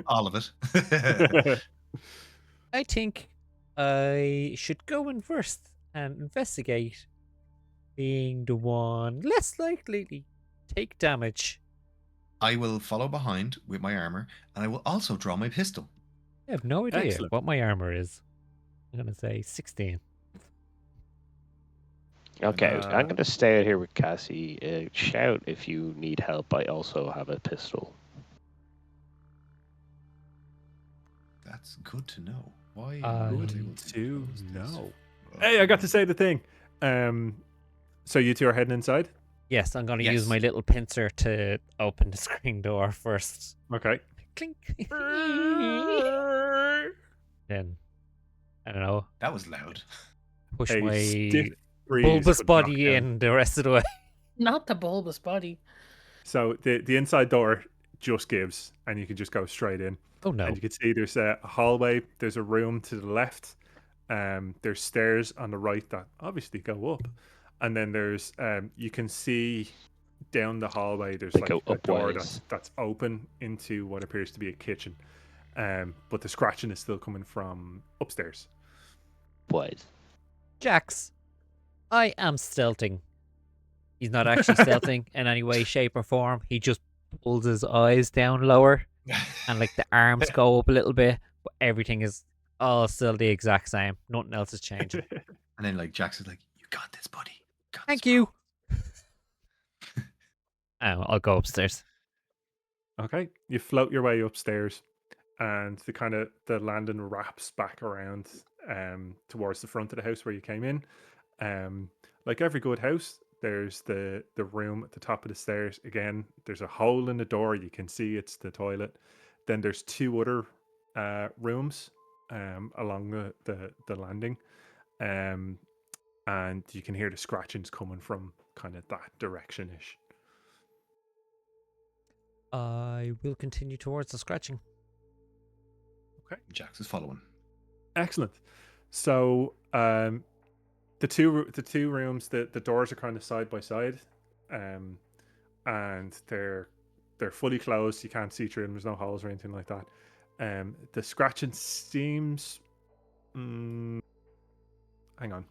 All of it. I think I should go in first and investigate, being the one less likely to take damage. I will follow behind with my armor, and I will also draw my pistol. I have no idea Excellent. what my armor is. I'm gonna say 16. Okay, Uh, I'm going to stay out here with Cassie. Shout if you need help. I also have a pistol. That's good to know. Why? Good am I able to close this? know. Hey, I got to say the thing. So you two are heading inside? Yes, I'm gonna Yes. use my little pincer to open the screen door first. Okay. Clink. Then, I don't know, That was loud. push A my stiff breeze bulbous would knock body down. in the rest of the way. Not the bulbous body. So the inside door just gives, and you can just go straight in. Oh no. And you can see there's a hallway. There's a room to the left. There's stairs on the right that obviously go up, and then there's you can see down the hallway. There's They like go a door upwards. that's open into what appears to be a kitchen. But the scratching is still coming from upstairs. Boys. Jax, I am stealthing. He's not actually stealthing in any way, shape, or form. He just pulls his eyes down lower and like the arms go up a little bit, but everything is all still the exact same. Nothing else is changing. And then like Jax is like, "You got this, buddy. Got Thank this, you. bro." I'll go upstairs. Okay, you float your way upstairs, and the landing wraps back around towards the front of the house where you came in. Like every good house, there's the room at the top of the stairs. Again, there's a hole in the door. You can see it's the toilet. Then there's 2 other rooms along the landing, and you can hear the scratchings coming from kind of that direction ish. I will continue towards the scratching. Jax is following. Excellent. So the two rooms, the doors are kind of side by side, and they're fully closed. You can't see through them. There's no holes or anything like that. The scratching seems. Hang on.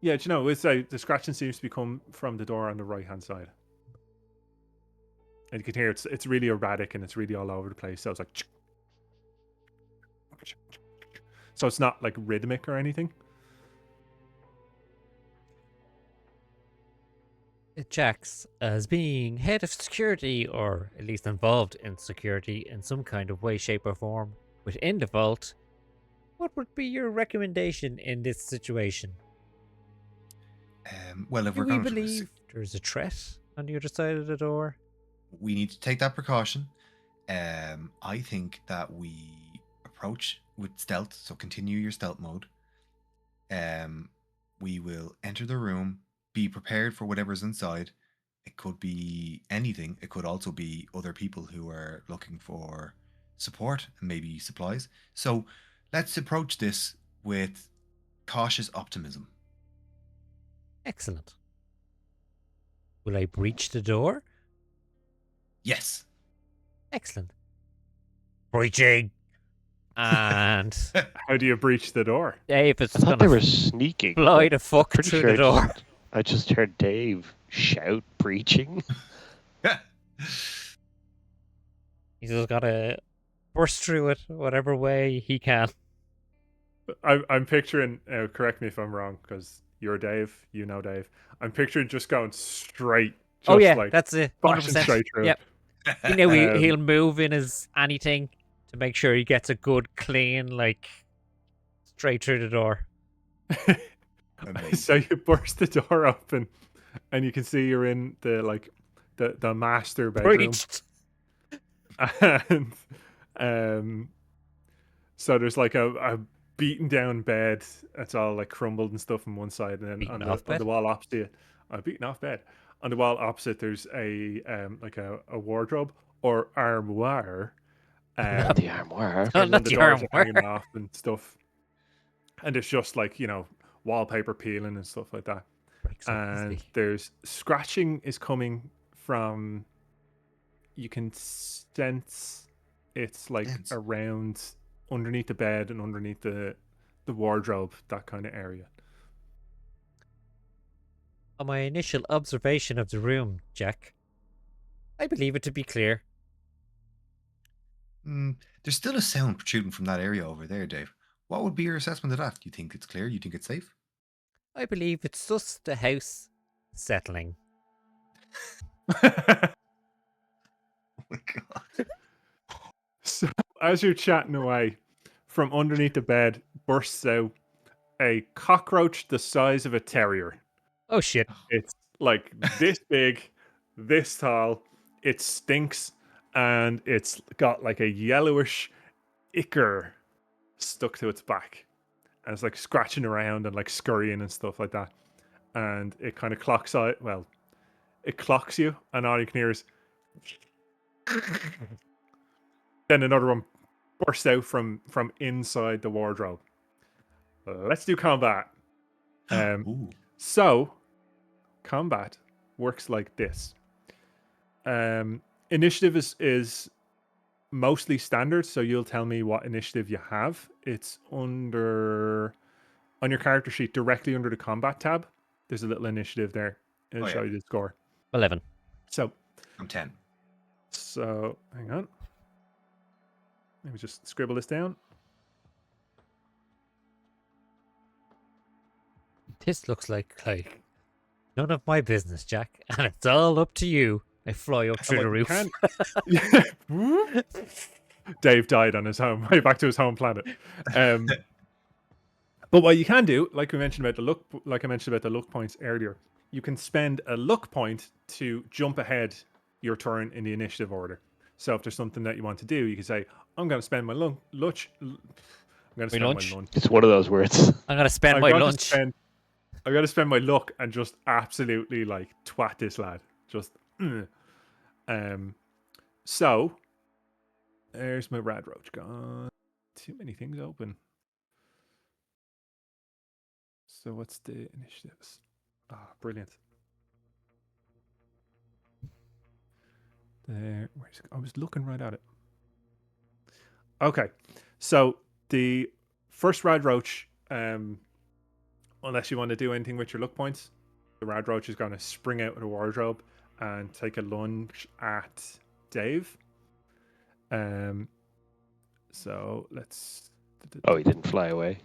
Yeah, do you know, it's the scratching seems to come from the door on the right hand side. And you can hear it's really erratic and it's really all over the place. So it's like, so it's not like rhythmic or anything. Jax, as being head of security, or at least involved in security in some kind of way, shape, or form within the vault, What would be your recommendation in this situation? Well, if Do we're we going to believe there's a threat on the other side of the door? we need to take that precaution. I think that we approach with stealth, so continue your stealth mode. We will enter the room, be prepared for whatever's inside. It could be anything. It could also be other people who are looking for support and maybe supplies. So let's approach this with cautious optimism. Excellent. Will I breach the door? Yes. Excellent. Breaching. And How do you breach the door? Dave is I thought gonna they were sneaking. fly but the fuck pretty through sure the door. I just heard Dave shout, preaching. He's just gotta burst through it whatever way he can. I'm picturing. Correct me if I'm wrong, because you're Dave. You know Dave. I'm picturing just going straight. Just Oh yeah, like that's it. bashing 100%. straight through. Yep. You know, Um, he'll move in his anything to make sure he gets a good, clean, like, straight through the door. Amazing. So you burst the door open, and you can see you're in the master bedroom. Breached. And so there's like a beaten down bed. It's all like crumbled and stuff on one side, and then Beaten on off the bed? wall opposite, a beaten off bed. On the wall opposite, there's a like a wardrobe or armoire. Not the armoire. Oh, and not the the doors are hanging armoire. off and stuff. And it's just like, wallpaper peeling and stuff like that. Breaks so And easily. there's scratching is coming from, you can sense it's like Sense. around underneath the bed and underneath the wardrobe, that kind of area. On my initial observation of the room, Jack, I believe it to be clear. There's still a sound protruding from that area over there, Dave. What would be your assessment of that? Do you think it's clear? You think it's safe? I believe it's just the house settling. Oh my god. So as you're chatting away, from underneath the bed bursts out a cockroach the size of a terrier. Oh shit. It's like this big, this tall. It stinks, and it's got like a yellowish ichor stuck to its back. And it's like scratching around and like scurrying and stuff like that. And it kind of clocks out. Well, it clocks you, and all you can hear is. Then another one bursts out from inside the wardrobe. Let's do combat. Ooh. So, combat works like this. Initiative is mostly standard, so you'll tell me what initiative you have. It's on your character sheet, directly under the combat tab. There's a little initiative there. It'll Oh, show yeah. you the score. 11. So, I'm 10. hang on. Let me just scribble this down. This looks like none of my business, Jack, and it's all up to you. I fly up through the roof. Dave died on his home, way back to his home planet. But what you can do, like I mentioned about the luck points earlier, you can spend a luck point to jump ahead your turn in the initiative order. So if there's something that you want to do, you can say, "I'm going to spend my lunch. I'm going to spend lunch? my lunch. It's one of those words. I'm gonna spend I'm my going to lunch. I'm going to spend my luck and just absolutely like twat this lad. Just, so there's my rad roach gone. Too many things open. So what's the initiatives? Ah, brilliant. There, I was looking right at it. Okay, so the first rad roach, unless you want to do anything with your luck points, the rad roach is going to spring out of the wardrobe and take a lunge at Dave. So let's. Oh, he didn't fly away.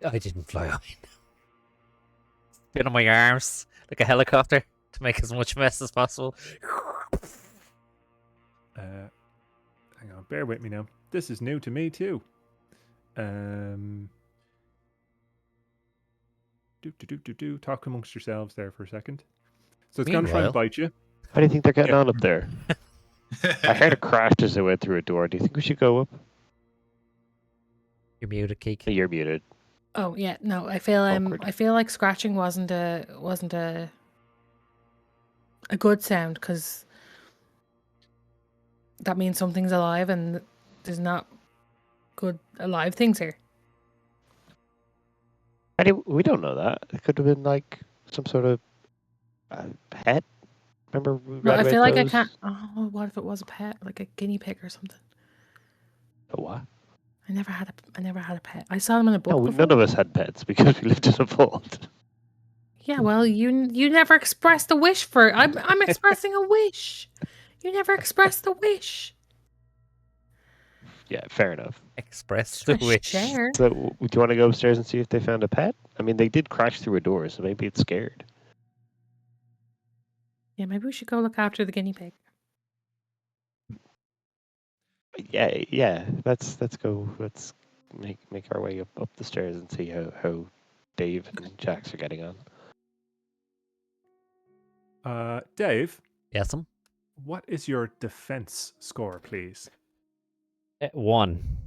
I didn't fly away. Spin on my arms like a helicopter to make as much mess as possible. Hang on, bear with me now. This is new to me too. Talk amongst yourselves there for a second. So it's going to try and Meanwhile- bite you. How do you think they're getting Yeah. on up there? I heard a crash as they went through a door. Do you think we should go up? You're muted, Keek. You're muted. Oh yeah, no. I feel Awkward. I feel like scratching wasn't a good sound because that means something's alive and there's not good alive things here. We don't know that. It could have been like some sort of pet. Remember we No, read I about feel like I those? can't. Oh, what if it was a pet, like a guinea pig or something? A what? I never had a pet. I saw them in a book No, before. none of us had pets because we lived in a vault. Yeah, well, you never expressed a wish for it. I'm expressing a wish. You never expressed a wish. Yeah, fair enough. Express Just the wanna wish. share. So, do you want to go upstairs and see if they found a pet? I mean, they did crash through a door, so maybe it's scared. Yeah, maybe we should go look after the guinea pig. Yeah. Let's go. Let's make our way up the stairs and see how Dave and Jax are getting on. Dave, Yes'm. what is your defense score, please? 1.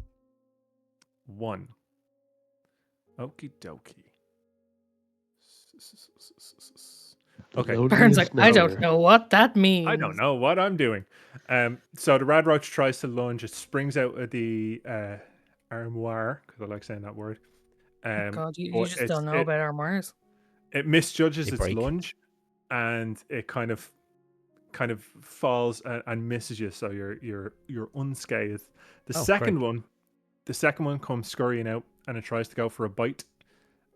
1. Okie dokie. Okay. Burns like, I don't know what that means. I don't know what I'm doing. So the rad roach tries to lunge. It springs out of the armoire, because I like saying that word. God, you but just don't know about armors. It misjudges They its break. lunge, and it kind of falls and misses you. So you're unscathed. The Oh, second great. one comes scurrying out, and it tries to go for a bite.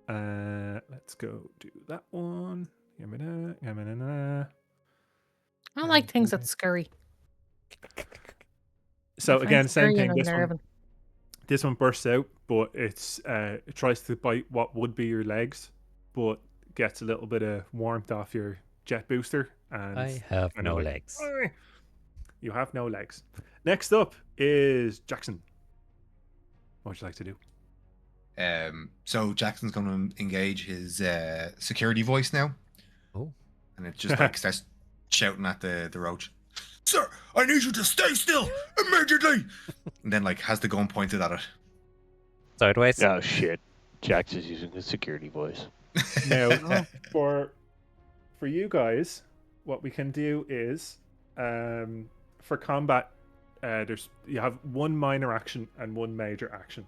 Let's go do that one. I don't like things that scurry. So I find again, same scurrying thing. unnerving. This one bursts out, but it tries to bite what would be your legs, but gets a little bit of warmth off your jet booster. And I have kind of no like, legs. "Oi." You have no legs. Next up is Jackson. What would you like to do? So Jackson's going to engage his security voice now. Oh. And it just like starts shouting at the roach. Sir, I need you to stay still immediately. And then like has the gun pointed at it. Sideways. Oh shit! Jax is using his security voice. Now, for you guys, what we can do is for combat, you have one minor action and one major action.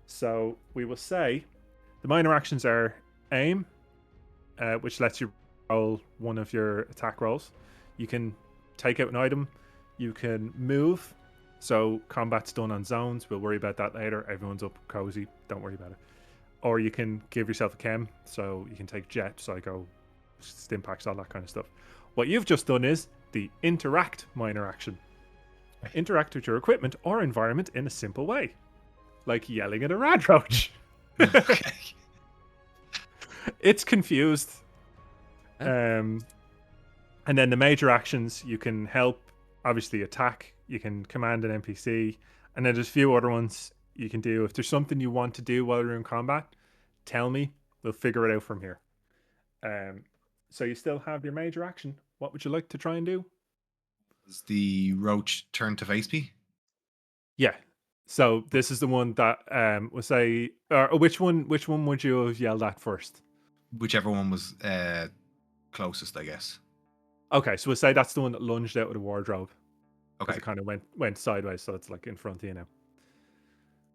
So we will say the minor actions are aim, which lets you roll one of your attack rolls. You can take out an item. You can move. So combat's done on zones. We'll worry about that later. Everyone's up cozy. Don't worry about it. Or you can give yourself a chem. So you can take jet, psycho, stim packs, all that kind of stuff. What you've just done is the interact minor action. Interact with your equipment or environment in a simple way, like yelling at a rad roach. Okay. It's confused. Oh. And then the major actions, you can help, obviously attack, you can command an NPC, and then there's a few other ones you can do. If there's something you want to do while you're in combat, tell me. We'll figure it out from here. So you still have your major action. What would you like to try and do? Does the roach turn to face me? Yeah. So this is the one that we'll say, or which one would you have yelled at first? Whichever one was closest, I guess. Okay, so we'll say that's the one that lunged out of the wardrobe. Okay. It kind of went sideways, so it's like in front of you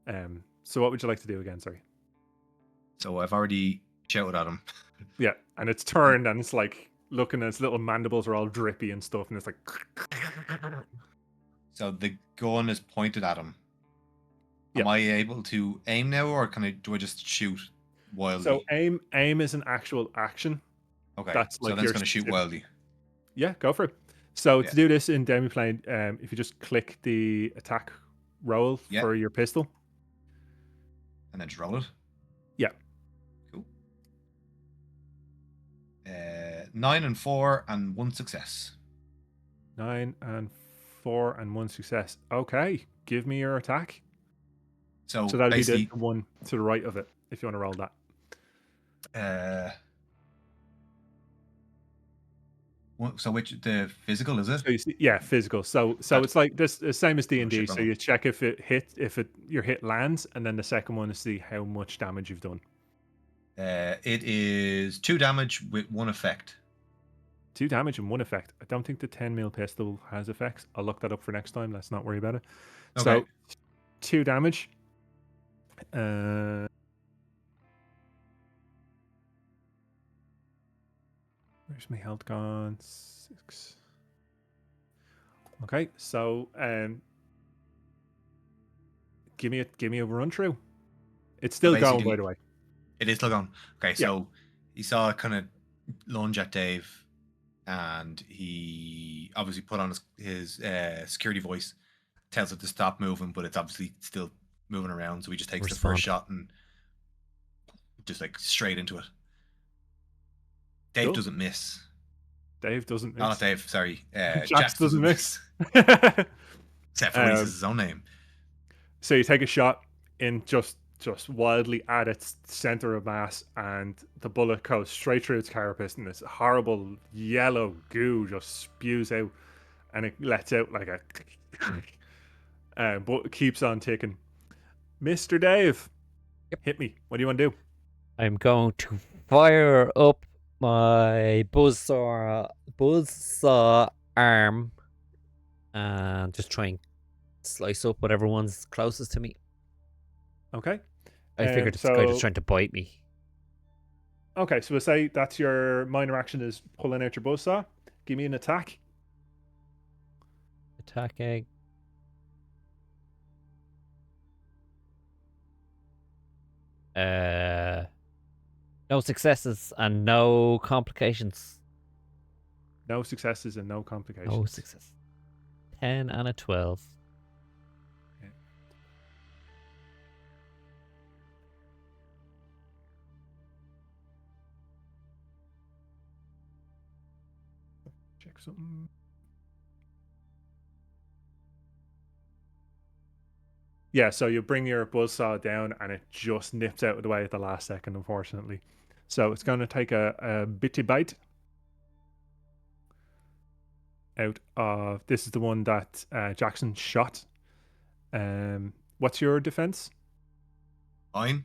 now. So what would you like to do again? Sorry. So I've already shouted at him. Yeah, and it's turned and it's like looking at its little mandibles are all drippy and stuff, and it's like. So the gun is pointed at him. Yeah. Am I able to aim now, or do I just shoot wildly? So aim is an actual action. okay, that's so like then your it's going to shoot specific- wildly. Yeah, go for it. So Yeah. to do this in Demiplane, if you just click the attack roll Yeah. for your pistol. And then just roll it? Yeah. Cool. 9 and 4 and 1 success. 9 and 4 and 1 success. Okay, give me your attack. So, So that'll be basically, the one to the right of it, if you want to roll that. So which the physical is it? So you see, yeah, physical. So Gotcha. it's like this, the same as D and D. shit, So wrong you check if your hit lands, and then the second one is see how much damage you've done. It is 2 damage with 1 effect. 2 damage and 1 effect. I don't think the 10 mil pistol has effects. I'll look that up for next time. Let's not worry about it. So Okay. 2 damage. Where's my health gone? 6. Okay, so give me a run through. It's still going, by basically- the way. It is still going. Okay, Yeah. so he saw kind of lunge at Dave, and he obviously put on his security voice, tells it to stop moving, but it's obviously still moving around. So he just takes the Respond. first shot and just like straight into it. Dave Cool. doesn't miss. Dave doesn't Oh, not miss. Dave. Sorry, Jax doesn't miss. Except for when he says his own name. So you take a shot in just wildly at its center of mass, and the bullet goes straight through its carapace, and this horrible yellow goo just spews out, and it lets out like a but it keeps on ticking. Mr. Dave, hit me. What do you want to do? I'm going to fire up my buzzsaw arm and just try and slice up whatever one's closest to me. Okay. I figured this guy so- just trying to bite me. Okay, so we'll say that's your minor action is pulling out your buzzsaw. Give me an attack. Attacking. No successes and no complications. No successes and no complications. No success. 10 and a 12. Check something. Yeah, so you bring your buzzsaw down and it just nips out of the way at the last second, unfortunately. So it's going to take a bitty bite out of. This is the one that Jackson shot. What's your defense? Fine.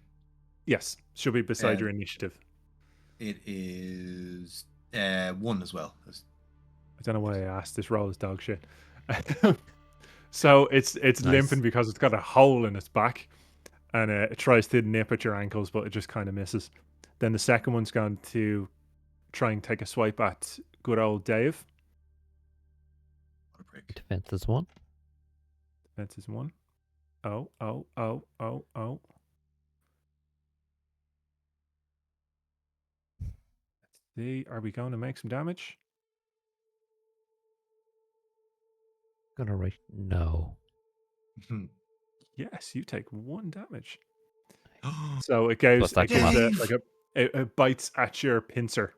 Yes, should be beside your Um, initiative. It is 1 as well. I don't know why I asked. This roll is dog shit. So it's Nice. limping because it's got a hole in its back, and it tries to nip at your ankles, but it just kind of misses. Then the second one's going to try and take a swipe at good old Dave. What a prick. Defense is 1. Defense is 1. Oh. Let's see. Are we going to make some damage? Gonna write no. Yes, you take 1 damage. So it goes, Plus that come it bites at your pincer,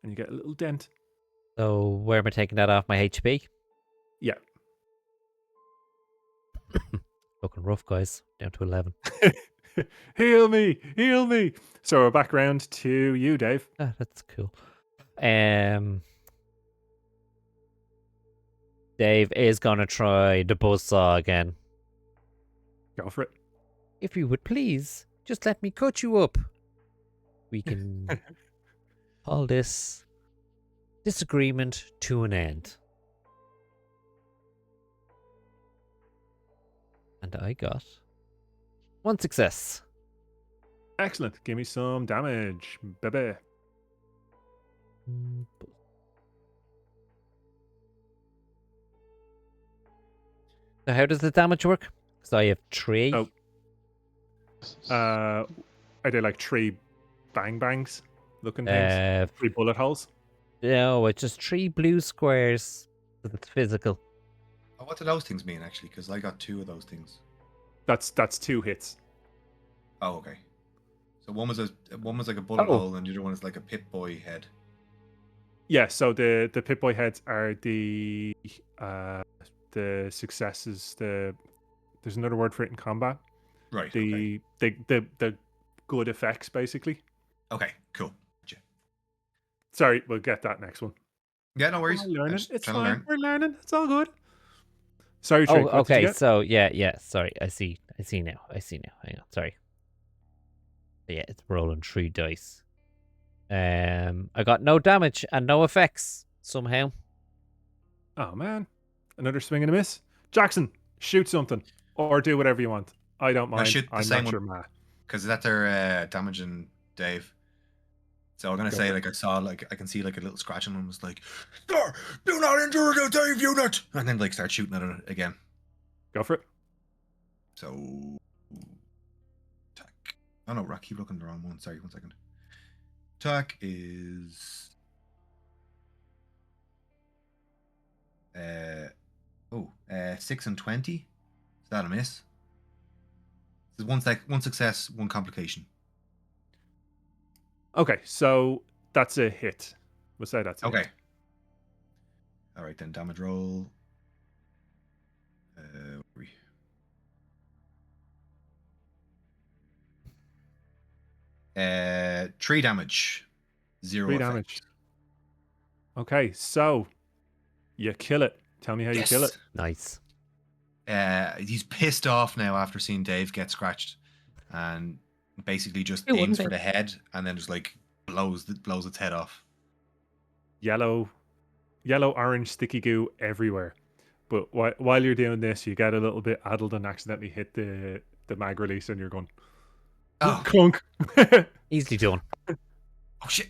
and you get a little dent. So where am I taking that off my HP? Yeah. Looking rough, guys. Down to 11. Heal me. So we're back around to you, Dave. Ah, that's cool. Dave is gonna try the buzzsaw again. Go for it. If you would please, just let me cut you up. We can call this disagreement to an end. And I got 1 success. Excellent. Give me some damage, baby. So how does the damage work? Because I have 3. Oh. Are they like 3 bang bangs looking things? 3 bullet holes? No, it's just 3 blue squares. So it's physical. Oh, what do those things mean actually? Because I got 2 of those things. That's 2 hits. Oh, okay. So one was like a bullet Oh. hole, and the other one is like a Pip Boy head. Yeah, so the Pip-Boy heads are the successes. There's another word for it in combat. Right. Okay. the good effects basically. Okay. Cool. Gotcha. Sorry, we'll get that next one. Yeah. No We're worries. all I'm learning. just It's trying to fine. learn. We're learning. It's all good. Sorry, Oh, Trick. What did you okay. get? So yeah. Sorry, I see now. Hang on. Sorry. Yeah, it's rolling 3 dice. I got no damage and no effects somehow. Oh man, another swing and a miss. Jackson, shoot something or do whatever you want. I don't Now mind. shoot the I'm same not your one man. because that's their damaging Dave. So I'm gonna Go say for like I can see like a little scratch and one was like, "Sir, do not injure the Dave unit," and then like start shooting at it again. Go for it. So attack. Oh no, I keep looking the wrong one. Sorry, 1 second. Attack is 6 and 20. Is that a miss? This is one success, 1 complication. Okay, so that's a hit. We'll say that's a Okay. hit. All right then. Damage roll. Where are we? Three damage. 0 3 effect. damage. Okay, so you kill it. Tell me how you kill it. Nice. He's pissed off now after seeing Dave get scratched, and basically just Who wouldn't aims for be? the head and then just like blows its head off. Yellow, orange sticky goo everywhere. But while you're doing this, you get a little bit addled and accidentally hit the mag release on your gun. Oh, Clunk. Easily done. oh shit!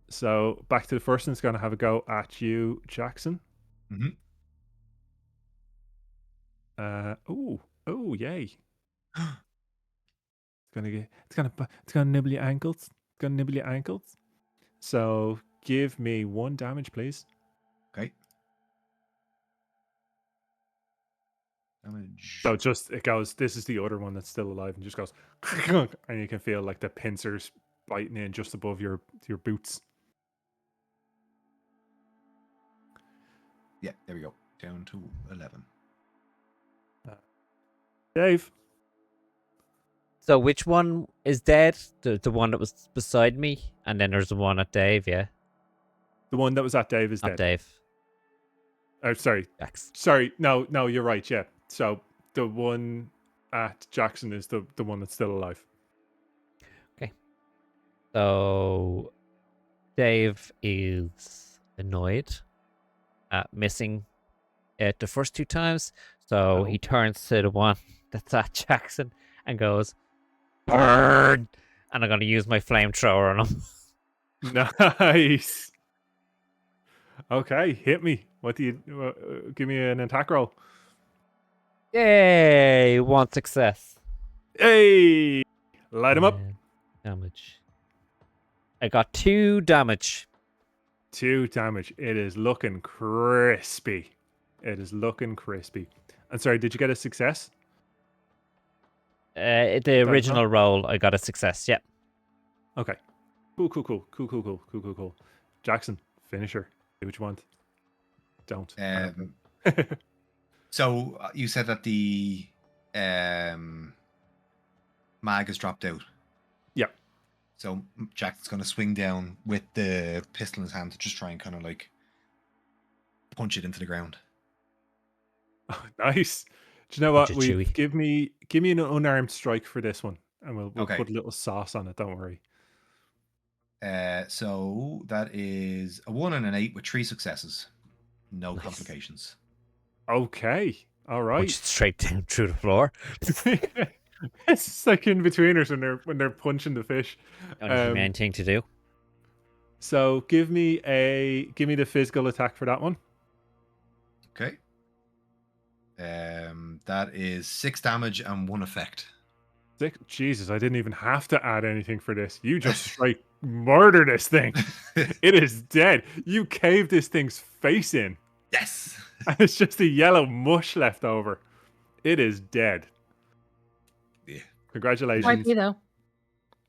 So back to the first one's going to have a go at you, Jackson. Mhm. Oh, yay! It's gonna nibble your ankles. It's gonna nibble your ankles. So give me 1 damage, please. Okay. Damage. So it goes. This is the other one that's still alive, and just goes, and you can feel like the pincers biting in just above your boots. Yeah, there we go. Down to 11. Dave, So which one is dead? The one that was beside me, and then there's the one at Dave. Yeah, the one that was at Dave is not dead. Dave. Oh, sorry. Jax. Sorry. No, you're right. Yeah. So the one at Jackson is the one that's still alive. So Dave is annoyed at missing it the first 2 times. So he turns to the one that's at Jackson and goes, "Burn!" And I'm going to use my flamethrower on him. Nice. Okay, hit me. What do you give me an attack roll? Yay! 1 success. Hey, light him up. Damage. I got 2 damage. 2 damage. It is looking crispy. And sorry, did you get a success? The original roll, I got a success. Yep. Okay. Cool. Jackson, finisher. Do what you want. Don't. So you said that the mag has dropped out. Yeah. So Jack's going to swing down with the pistol in his hand to just try and kind of like punch it into the ground. Oh, nice. Do you know what? Punch it, Chewie. Give me an unarmed strike for this one, and we'll Okay. put a little sauce on it. Don't worry. So that is a 1 and an 8 with 3 successes, no Nice. complications. Okay. All right. Punch it straight down through the floor. It's like in betweeners when they're punching the fish. Don't have anything to do. So give me the physical attack for that one. Okay. That is 6 damage and 1 effect. Jesus, I didn't even have to add anything for this. You just straight murder this thing. It is dead. You caved this thing's face in. Yes. And it's just a yellow mush left over. It is dead. Yeah. Congratulations. RIP though.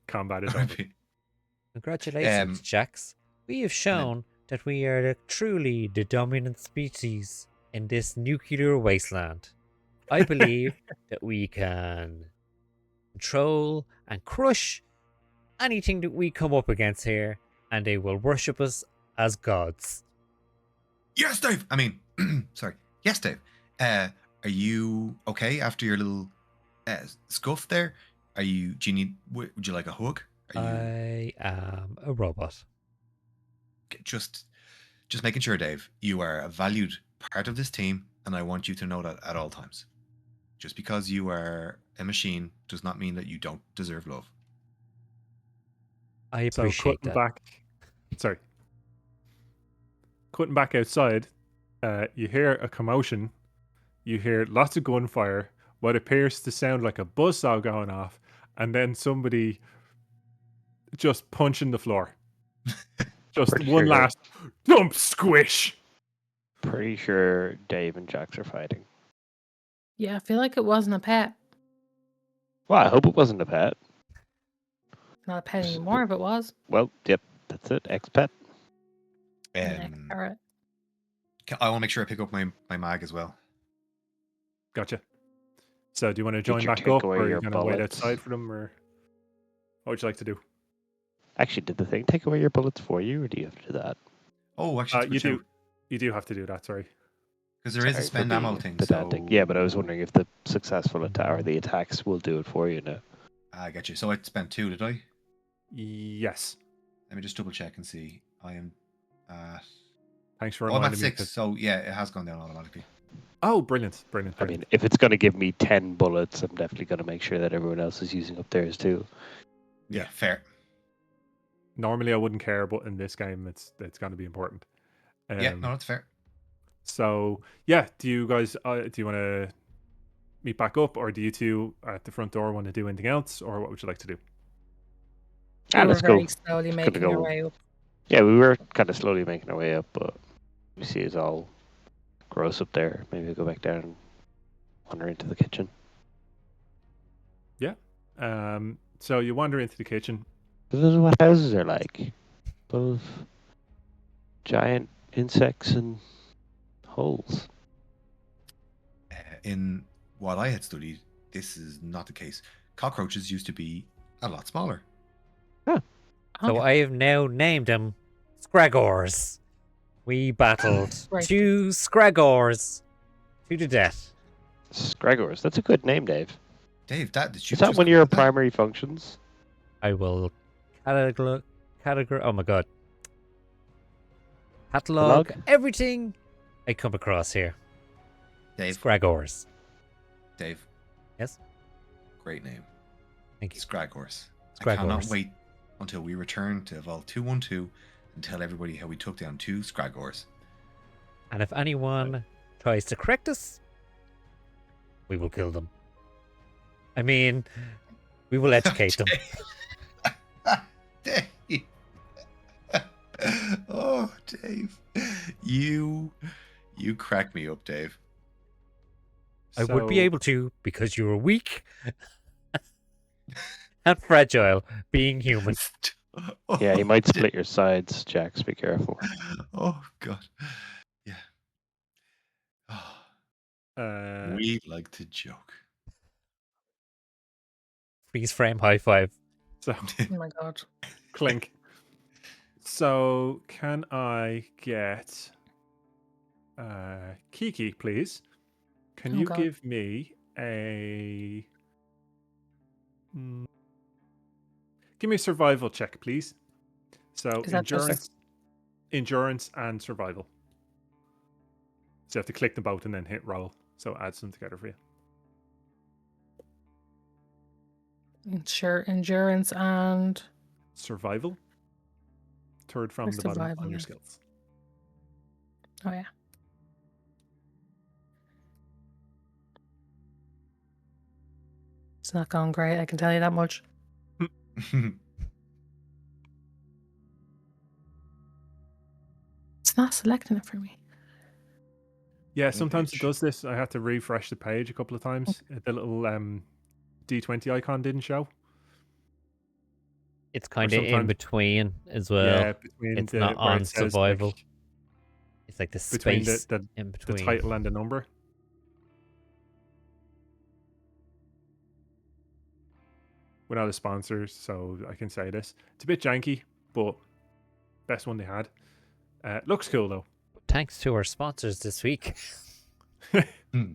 Combat is over. Congratulations, Jax. We have shown that we are truly the dominant species in this nuclear wasteland. I believe that we can control and crush anything that we come up against here, and they will worship us as gods. Yes, Dave. I mean, sorry. Yes, Dave. Are you okay after your little scuff there? Are you? Do you need? Would you like a hug? Are you I am a robot. just making sure, Dave? You are a valued part of this team, and I want you to know that at all times. Just because you are a machine does not mean that you don't deserve love. I So appreciate cutting that. back, sorry, cutting back outside, you hear a commotion. You hear lots of gunfire, what appears to sound like a buzzsaw going off, and then somebody just punching the floor. Just Pretty one sure- last thump squish. Pretty sure Dave and Jax are fighting. Yeah, I feel like it wasn't a pet. Well, I hope it wasn't a pet. Not a pet anymore if it was. Well, yep, that's it. Ex-pet. An parrot. I want to make sure I pick up my mag as well. Gotcha. So do you want to join Teacher, back take up, away or are you your going to wait bullets. outside for them, or what would you like to do? Actually, did the thing take away your bullets for you, or do you have to do that? Oh, actually, You do have to do that. Sorry. because there is a Sorry for spend ammo being thing. pedantic. So Yeah, but I was wondering if the successful attack or the attacks will do it for you now. I get you. So I spent 2, did I? Yes. Let me just double check and see. I am at. Thanks for Oh, I'm at reminding me. 6. So yeah, it has gone down automatically. Oh, brilliant, brilliant, I brilliant. mean, if it's going to give me 10 bullets, I'm definitely going to make sure that everyone else is using up theirs too. Yeah, fair. Normally I wouldn't care, but in this game, it's going to be important. Yeah, no, that's fair. So yeah, do you guys do you want to meet back up, or do you two at the front door want to do anything else, or what would you like to do? We were Let's go. very slowly Gonna making our go. way up. Yeah, we were kind of slowly making our way up, but we see it's all gross up there. Maybe we'll go back down and wander into the kitchen. So you wander into the kitchen. This is what houses are like. Full of giant insects and holes. In what I had studied, this is not the case. Cockroaches used to be a lot smaller. So I have now named them Scragors. We battled Right. 2 Scragors to the death. Scragors. That's a good name, Dave. Dave, did you Is that just one of your call that? primary functions? I will catalog. Oh my god. Catalog Catalog? everything I come across here. Dave, Scragors. Dave. Yes? Great name. Thank you. Scragors. I cannot Scragors. wait until we return to Vault 212 and tell everybody how we took down 2 Scragors. And if anyone tries to correct us, we will kill them. I mean, we will educate them. Dave. Oh, Dave. You crack me up, Dave. I would be So- able to because you are weak and fragile, being human. Oh, Yeah, he might Dave. split your sides, Jax. Be careful. Oh, God. Yeah. Oh, we like to joke. Freeze frame high five. So Oh my god. clink. So can I get Kiki, please? Can Oh, you God. give me a give me a survival check, please? So Is that just- endurance and survival. So you have to click them both and then hit roll. So add them together for you. Sure, endurance and Survival. Third from Where's the bottom survival on your then? skills. oh yeah. It's not going great, I can tell you that much. It's not selecting it for me. Yeah, sometimes it Page. does this. I had to refresh the page a couple of times. The little D20 icon didn't show. It's kind of in sometimes- between as well. Yeah, between it's the not where on it says, survival. like, It's like the between space the in the between. title and the number. We're not a sponsor, so I can say this. It's a bit janky, but best one they had. Looks cool though. Thanks to our sponsors this week. Hmm.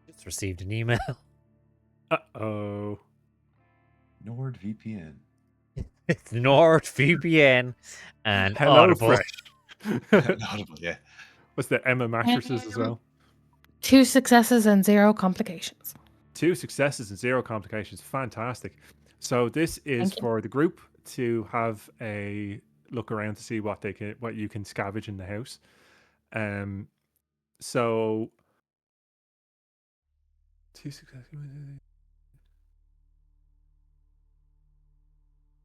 Just received an email. Uh-oh. NordVPN. It's NordVPN and Hello, Audible. Fresh. Audible, yeah. What's the Emma mattresses as well? 2 successes and 0 complications. 2 successes and 0 complications. Fantastic. So this is Thank you. for the group to have a look around to see what you can scavenge in the house. So 2 successes.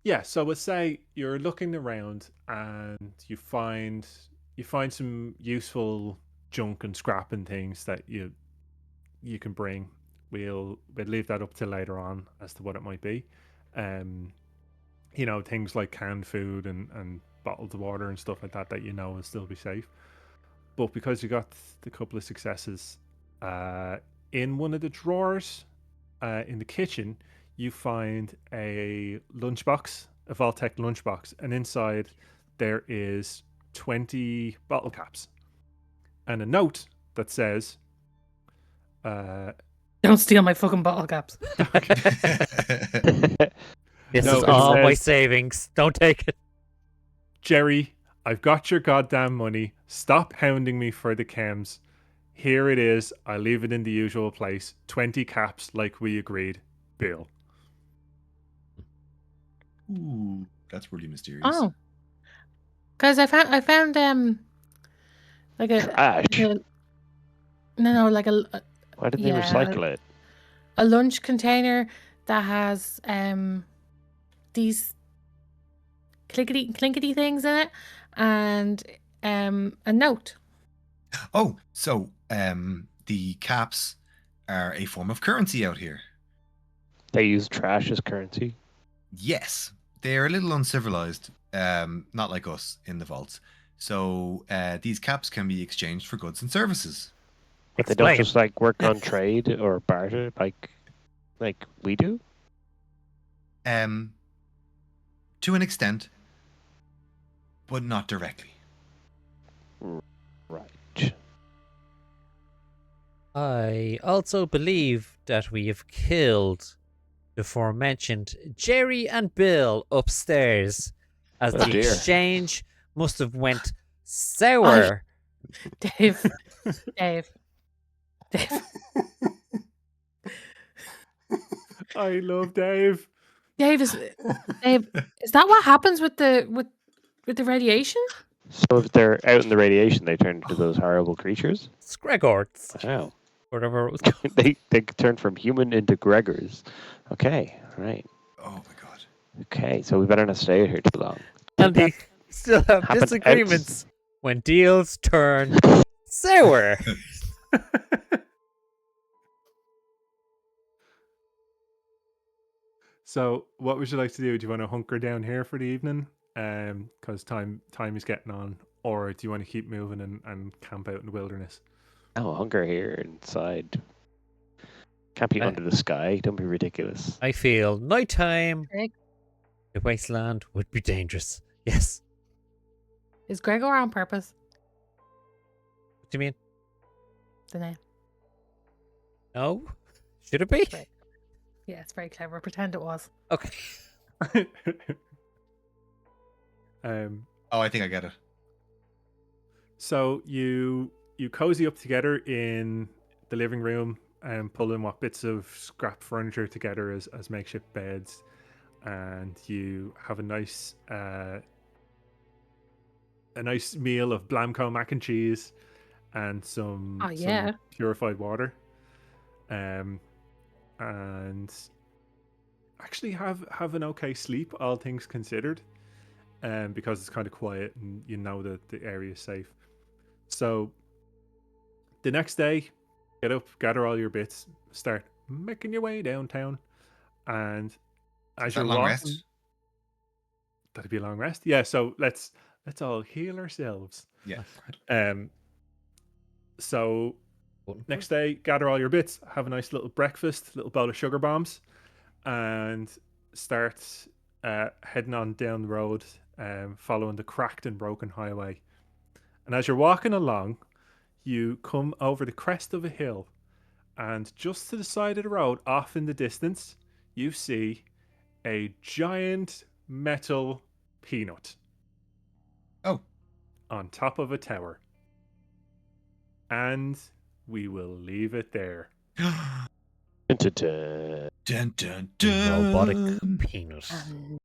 Yeah, so let's say you're looking around and you find some useful junk and scrap and things that you can bring. We'll leave that up till later on as to what it might be. Things like canned food and bottled water and stuff like that you know will still be safe. But because you got the couple of successes, in one of the drawers in the kitchen, you find a lunchbox, a Vault-Tec lunchbox, and inside there is 20 bottle caps and a note that says, Don't steal my fucking bottle caps. This No, is it all my says- savings. Don't take it. Jerry, I've got your goddamn money. Stop hounding me for the chems. Here it is. I leave it in the usual place. 20 caps like we agreed. Bill. Ooh, that's really mysterious. Oh, because I found like a Trash. like a Why did they yeah. recycle it? a lunch container that has these clinkety things in it and a note. Oh, so the caps are a form of currency out here. They use trash as currency. Yes, they're a little uncivilized, not like us in the vaults. So these caps can be exchanged for goods and services. But they don't Explain. just like work on trade or barter like we do. To an extent, but not directly. Right. I also believe that we have killed the aforementioned Jerry and Bill upstairs, as Oh the dear. exchange must have went sour. Dave. Dave. I love Dave. Dave, is that what happens with the radiation? So if they're out in the radiation, they turn into those horrible creatures. Scregorts, Wow. whatever it was called. they turn from human into Gregors. Okay. Right. Oh my god. Okay. So we better not stay here too long. And they still have happen disagreements when deals turn sour. So, what would you like to do? Do you want to hunker down here for the evening? Because time is getting on, or do you want to keep moving and camp out in the wilderness? Oh, hunger here inside. Can't be Uh, under the sky. Don't be ridiculous. I feel nighttime, Greg? the wasteland would be dangerous. Yes. Is Gregor on purpose? What do you mean? The name. No? Should it be? Right. Yeah, it's very clever. Pretend it was. Okay. Oh, I think I get it. So you cozy up together in the living room and pulling what bits of scrap furniture together as makeshift beds, and you have a nice meal of Blamco mac and cheese and some, Oh, yeah. some purified water, and actually have an okay sleep, all things considered, because it's kind of quiet and you know that the area is safe. So the next day, get up, gather all your bits, start making your way downtown, and as Is that you're long walking, rest? that'd be a long rest. Yeah. So let's all heal ourselves. Yeah. So next day, gather all your bits, have a nice little breakfast, little bowl of sugar bombs, and start heading on down the road, following the cracked and broken highway. And as you're walking along, you come over the crest of a hill, and just to the side of the road, off in the distance, you see a giant metal peanut Oh. on top of a tower. And we will leave it there. Dun, dun, dun. Dun, dun, A robotic dun. penis. And